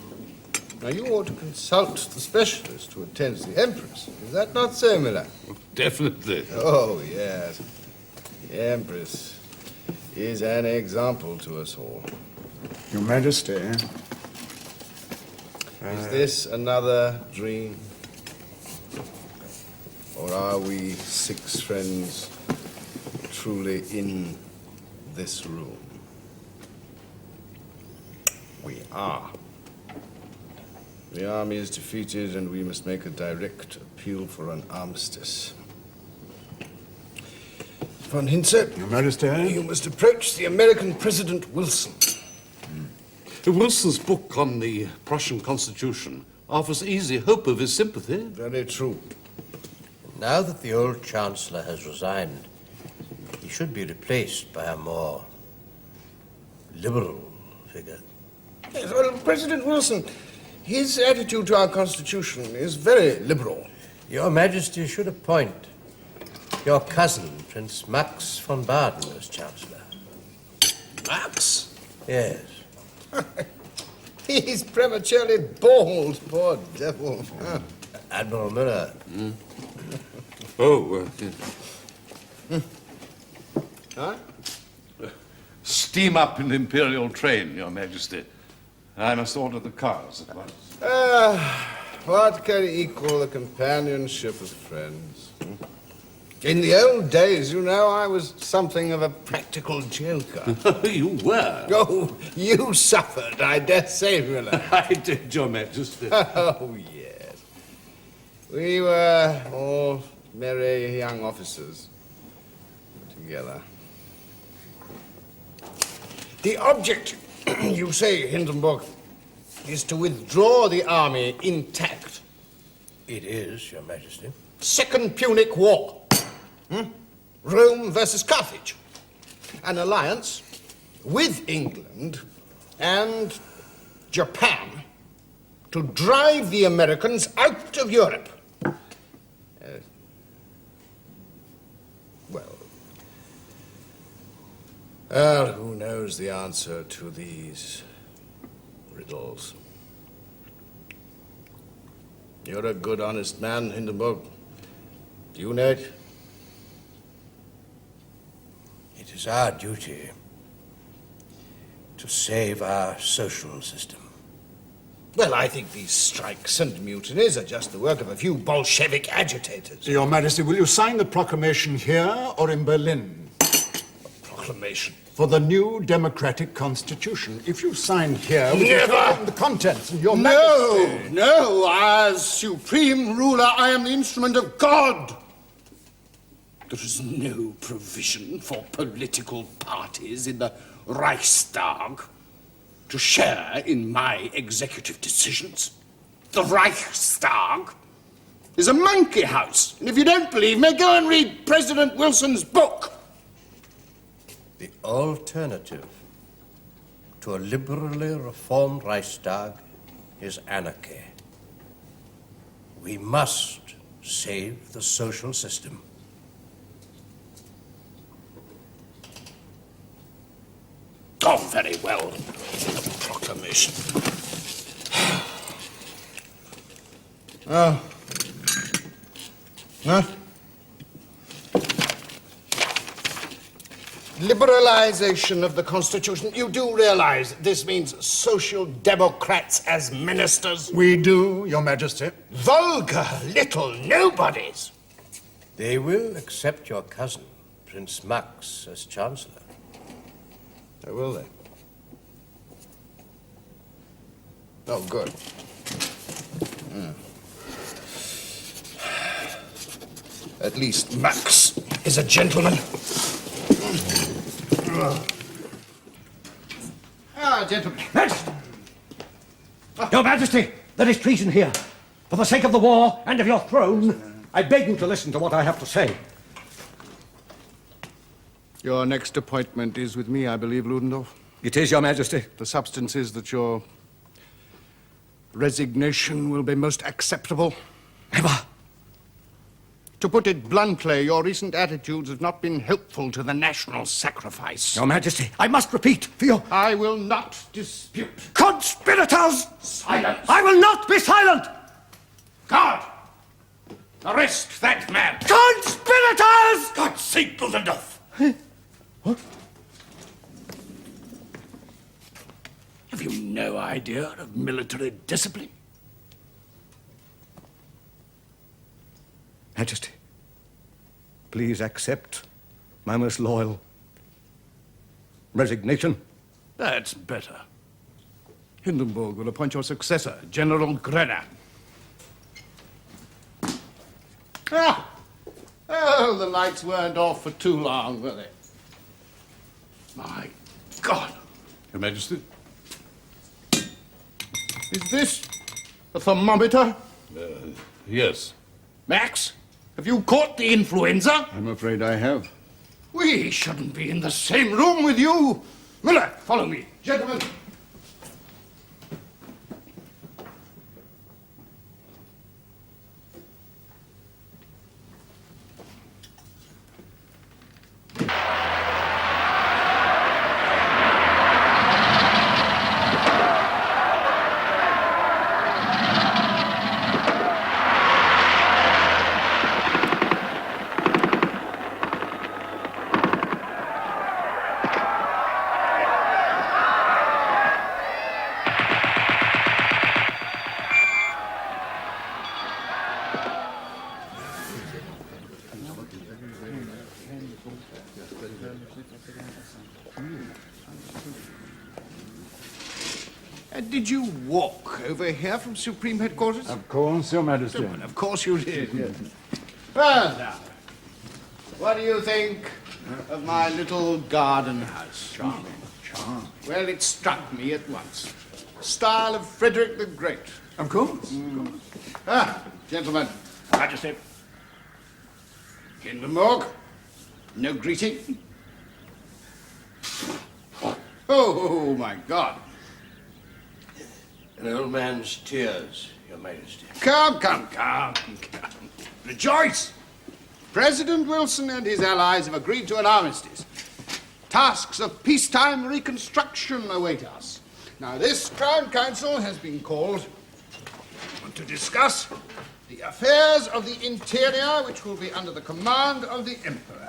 Now, you ought to consult the specialist who attends the Empress. Is that not so, Miller? Definitely. Oh, yes. The Empress is an example to us all. Your Majesty. Is this another dream? Or are we six friends truly in this room? We are. The army is defeated and we must make a direct appeal for an armistice. Von Hinze, Your Majesty. you must approach the American President Wilson. Wilson's book on the Prussian Constitution offers easy hope of his sympathy. Very true. Now that the old Chancellor has resigned, he should be replaced by a more liberal figure. Yes, well, President Wilson, His attitude to our Constitution is very liberal. Your Majesty should appoint your cousin, Prince Max von Baden, as Chancellor. Max? Yes. He's prematurely bald, poor devil. Admiral Müller. Huh? Steam up in the Imperial train, Your Majesty. I must order the cars at once. What can equal the companionship of friends? In the old days, you know, I was something of a practical joker. You were? Oh, you suffered, I dare say, Wilhelm. I did, Your Majesty. Oh, yes. We were all merry young officers together. The object, you say, Hindenburg, is to withdraw the army intact. It is, Your Majesty. Second Punic War. Rome versus Carthage. An alliance with England and Japan to drive the Americans out of Europe. Well, who knows the answer to these riddles? You're a good, honest man, Hindenburg. Do you know it? It is our duty to save our social system. Well, I think these strikes and mutinies are just the work of a few Bolshevik agitators. Your Majesty, will you sign the proclamation here or in Berlin? Proclamation? For the new democratic constitution. If you sign here, we Never! can the contents of your No, Majesty. no, as supreme ruler, I am the instrument of God. There is no provision for political parties in the Reichstag to share in my executive decisions. The Reichstag is a monkey house. And if you don't believe me, go and read President Wilson's book. The alternative to a liberally reformed Reichstag is anarchy. We must save the social system. Oh, very well. The proclamation. Oh. Huh? Liberalization of the Constitution. You do realize this means social democrats as ministers? We do, Your Majesty. Vulgar little nobodies. They will accept your cousin, Prince Max, as Chancellor. Oh, will they? Oh, good. At least Max is a gentleman. Gentlemen. Your Majesty, there is treason here. For the sake of the war and of your throne, I beg you to listen to what I have to say. Your next appointment is with me, I believe, Ludendorff. It is, Your Majesty. The substance is that your resignation will be most acceptable. Never. To put it bluntly, your recent attitudes have not been helpful to the national sacrifice. Your Majesty, I must repeat for you. I will not dispute. Conspirators! Silence! I will not be silent! Guard! Arrest that man! Conspirators! God save Ludendorff! What? Have you no idea of military discipline? Majesty, please accept my most loyal resignation. That's better. Hindenburg will appoint your successor, General Grenner. Ah! Oh, the lights weren't off for too long, were they? My God! Your Majesty? Is this a thermometer? Yes. Max, have you caught the influenza? I'm afraid I have. We shouldn't be in the same room with you. Müller, follow me. Gentlemen. Did you walk over here from Supreme Headquarters? Of course, Your Majesty. Of course you did. Yes. Well, now, what do you think of my little garden house? Charming, charming. Well, it struck me at once. Style of Frederick the Great. Of course. Gentlemen. Majesty. Hindenburg. No greeting. Oh, my God. An old man's tears, Your Majesty. Come. Rejoice! President Wilson and his allies have agreed to an armistice. Tasks of peacetime reconstruction await us. Now, this Crown Council has been called to discuss the affairs of the interior, which will be under the command of the Emperor.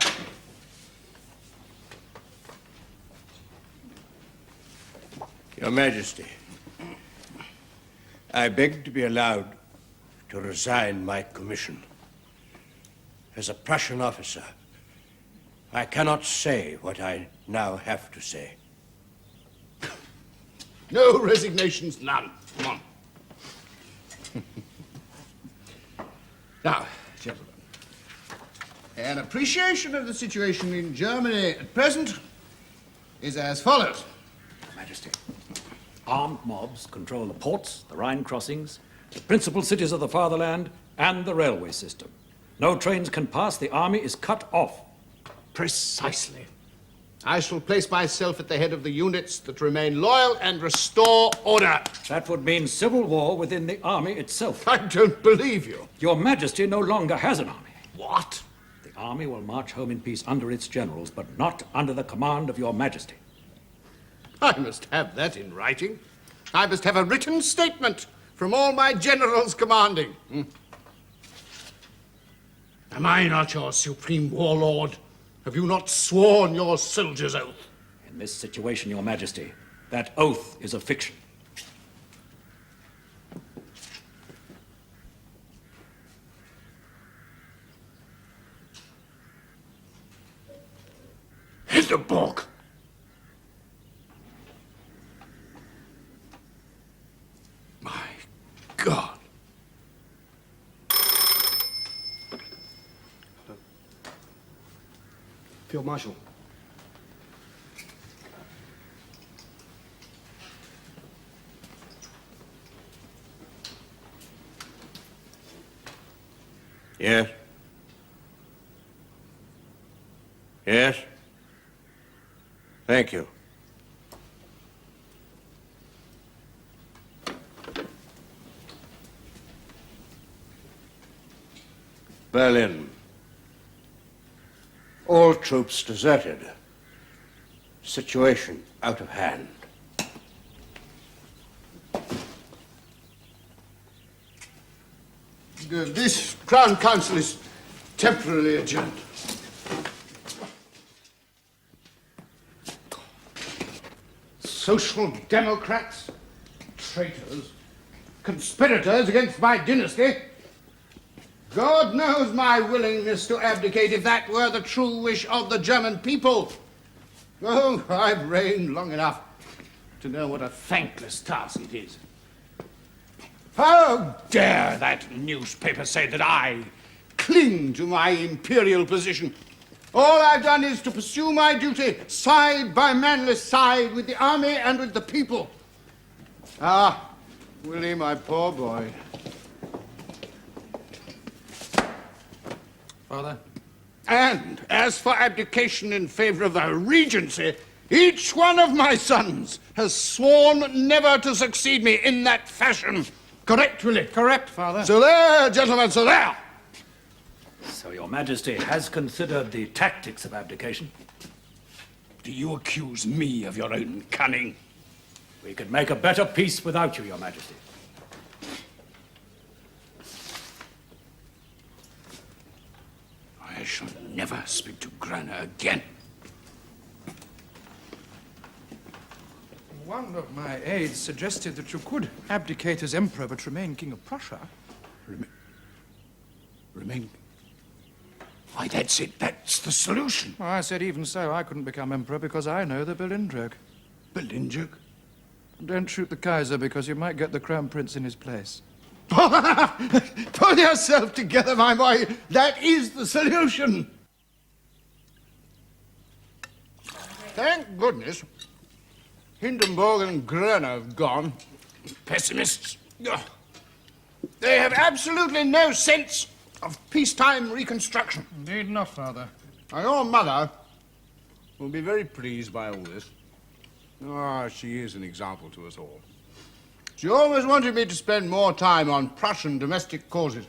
Your Majesty, I beg to be allowed to resign my commission. As a Prussian officer, I cannot say what I now have to say. No resignations, none. Come on. Now, gentlemen, an appreciation of the situation in Germany at present is as follows. Majesty, armed mobs control the ports, the Rhine crossings, the principal cities of the fatherland, and the railway system. No trains can pass, the army is cut off. Precisely. I shall place myself at the head of the units that remain loyal and restore order. That would mean civil war within the army itself. I don't believe you. Your Majesty no longer has an army. What? The army will march home in peace under its generals, but not under the command of your Majesty. I must have that in writing. I must have a written statement from all my generals commanding. Am I not your supreme warlord? Have you not sworn your soldier's oath? In this situation, your Majesty, that oath is a fiction. Hindenburg! My God! Field Marshal. Yes? Yes? Thank you. Berlin. All troops deserted. Situation out of hand. This Crown Council is temporarily adjourned. Social Democrats, traitors, conspirators against my dynasty. God knows my willingness to abdicate if that were the true wish of the German people. Oh, I've reigned long enough to know what a thankless task it is. How dare that newspaper say that I cling to my imperial position? All I've done is to pursue my duty side by manly side with the army and with the people. Ah, Willie, my poor boy. Father? And as for abdication in favor of the regency, each one of my sons has sworn never to succeed me in that fashion. Correct, Willie? Correct, Father. So there, gentlemen, so there. So your Majesty has considered the tactics of abdication? Do you accuse me of your own cunning? We could make a better peace without you, your Majesty. I shall never speak to Grana again. One of my aides suggested that you could abdicate as emperor but remain king of Prussia. Remain Why, that's it. That's the solution. Well, I said even so, I couldn't become emperor because I know the Berlin. Berlin? Don't shoot the Kaiser because you might get the Crown Prince in his place. Pull yourself together, my boy. That is the solution. Thank goodness Hindenburg and Groener have gone. Pessimists. Ugh. They have absolutely no sense of peacetime reconstruction. Indeed not, Father. Now, your mother will be very pleased by all this. Ah, she is an example to us all. She always wanted me to spend more time on Prussian domestic causes.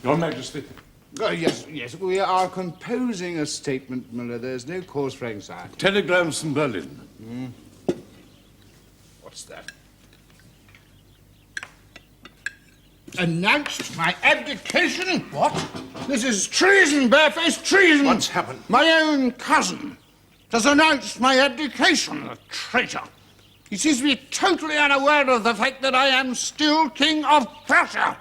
Your Majesty. Oh, yes, yes. We are composing a statement, Miller. There's no cause for anxiety. Telegrams from Berlin. What's that? Announced my abdication? What? This is treason, barefaced treason. What's happened? My own cousin has announced my abdication, a traitor. He seems to be totally unaware of the fact that I am still King of Prussia.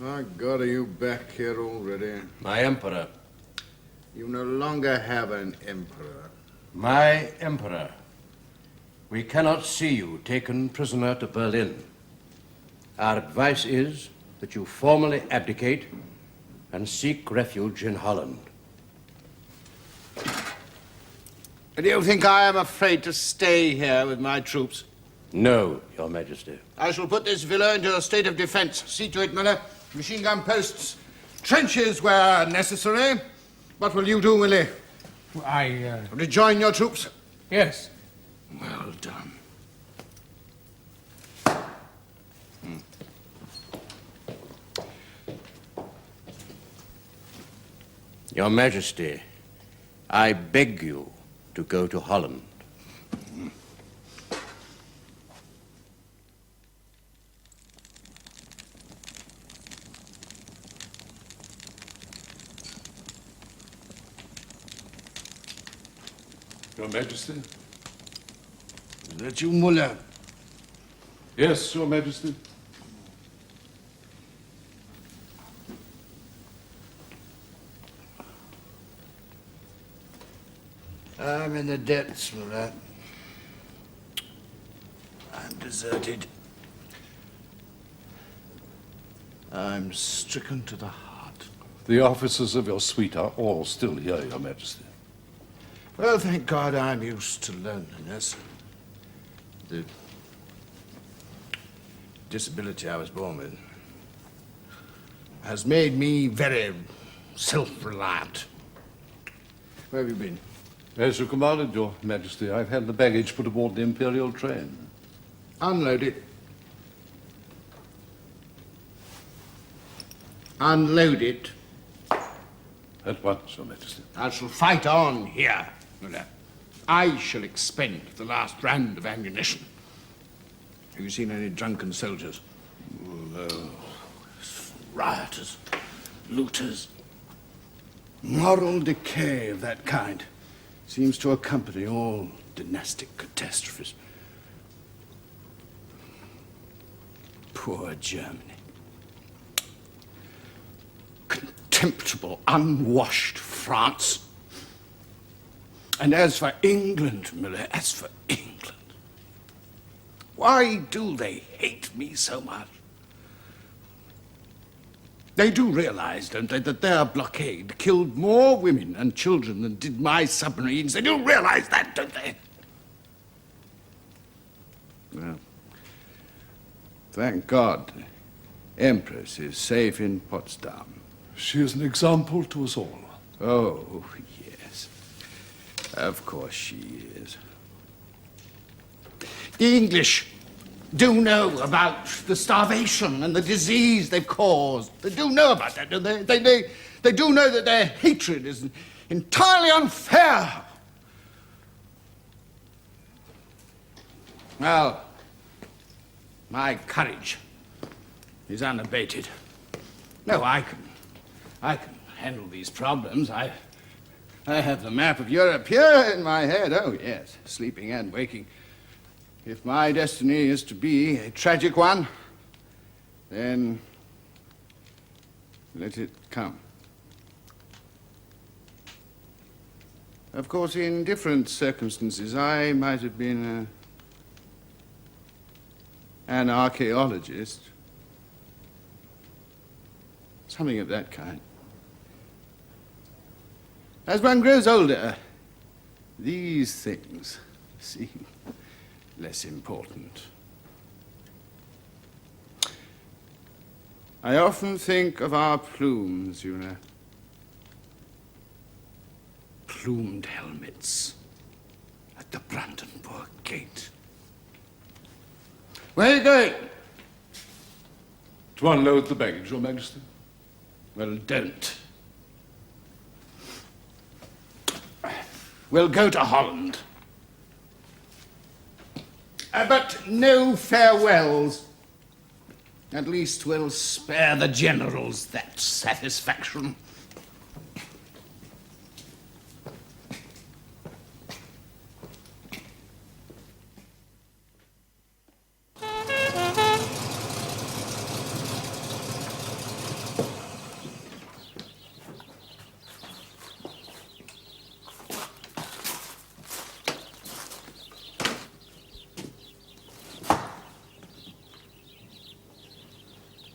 My God, are you back here already? My emperor. You no longer have an emperor. My emperor. We cannot see you taken prisoner to Berlin. Our advice is that you formally abdicate and seek refuge in Holland. Do you think I am afraid to stay here with my troops? No, Your Majesty. I shall put this villa into a state of defense. See to it, Miller. Machine gun posts, trenches where necessary. What will you do, Willie? Rejoin your troops? Yes. Well done. Your Majesty, I beg you to go to Holland. Your Majesty? Is that you, Muller? Yes, Your Majesty. I'm in the depths, Muller. I'm deserted. I'm stricken to the heart. The officers of your suite are all still here, Your Majesty. Well, thank God I'm used to loneliness. The disability I was born with has made me very self-reliant. Where have you been? As you commanded, Your Majesty, I've had the baggage put aboard the Imperial train. Unload it. Unload it. At once, Your Majesty. I shall fight on here, Muller. I shall expend the last round of ammunition. Have you seen any drunken soldiers? No. Rioters, looters. Moral decay of that kind seems to accompany all dynastic catastrophes. Poor Germany. Contemptible, unwashed France. And as for England, Miller, as for England, why do they hate me so much? They do realize, don't they, that their blockade killed more women and children than did my submarines. They do realize that, don't they? Well, thank God, the Empress is safe in Potsdam. She is an example to us all. Oh, yes. Of course she is. The English do know about the starvation and the disease they've caused. They do know about that, don't they? They do know that their hatred is entirely unfair. Well, my courage is unabated. No, I can handle these problems. I have the map of Europe here in my head. Oh, yes, sleeping and waking. if my destiny is to be a tragic one, then let it come. Of course, in different circumstances, I might have been an archaeologist. Something of that kind. As one grows older, these things seem less important. I often think of our plumes, you know. Plumed helmets at the Brandenburg Gate. Where are you going? To unload the baggage, Your Majesty. Well, don't. We'll go to Holland. But no farewells. At least we'll spare the generals that satisfaction.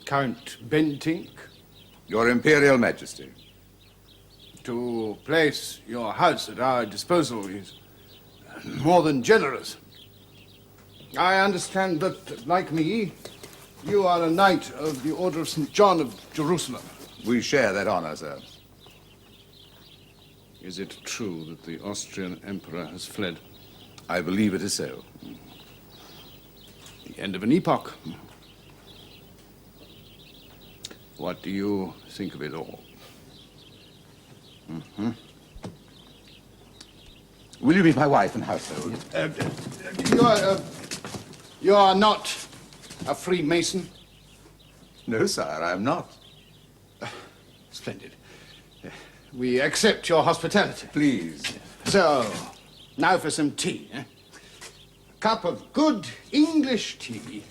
Count Bentinck? Your Imperial Majesty. To place your house at our disposal is more than generous. I understand that, like me, you are a knight of the Order of St. John of Jerusalem. We share that honor, sir. Is it true that the Austrian Emperor has fled? I believe it is so. The end of an epoch. What do you think of it all? Mm-hmm. Will you be my wife and household? You are not a Freemason? No, sire, I am not. Splendid. We accept your hospitality. Please. So, now for some tea. A cup of good English tea.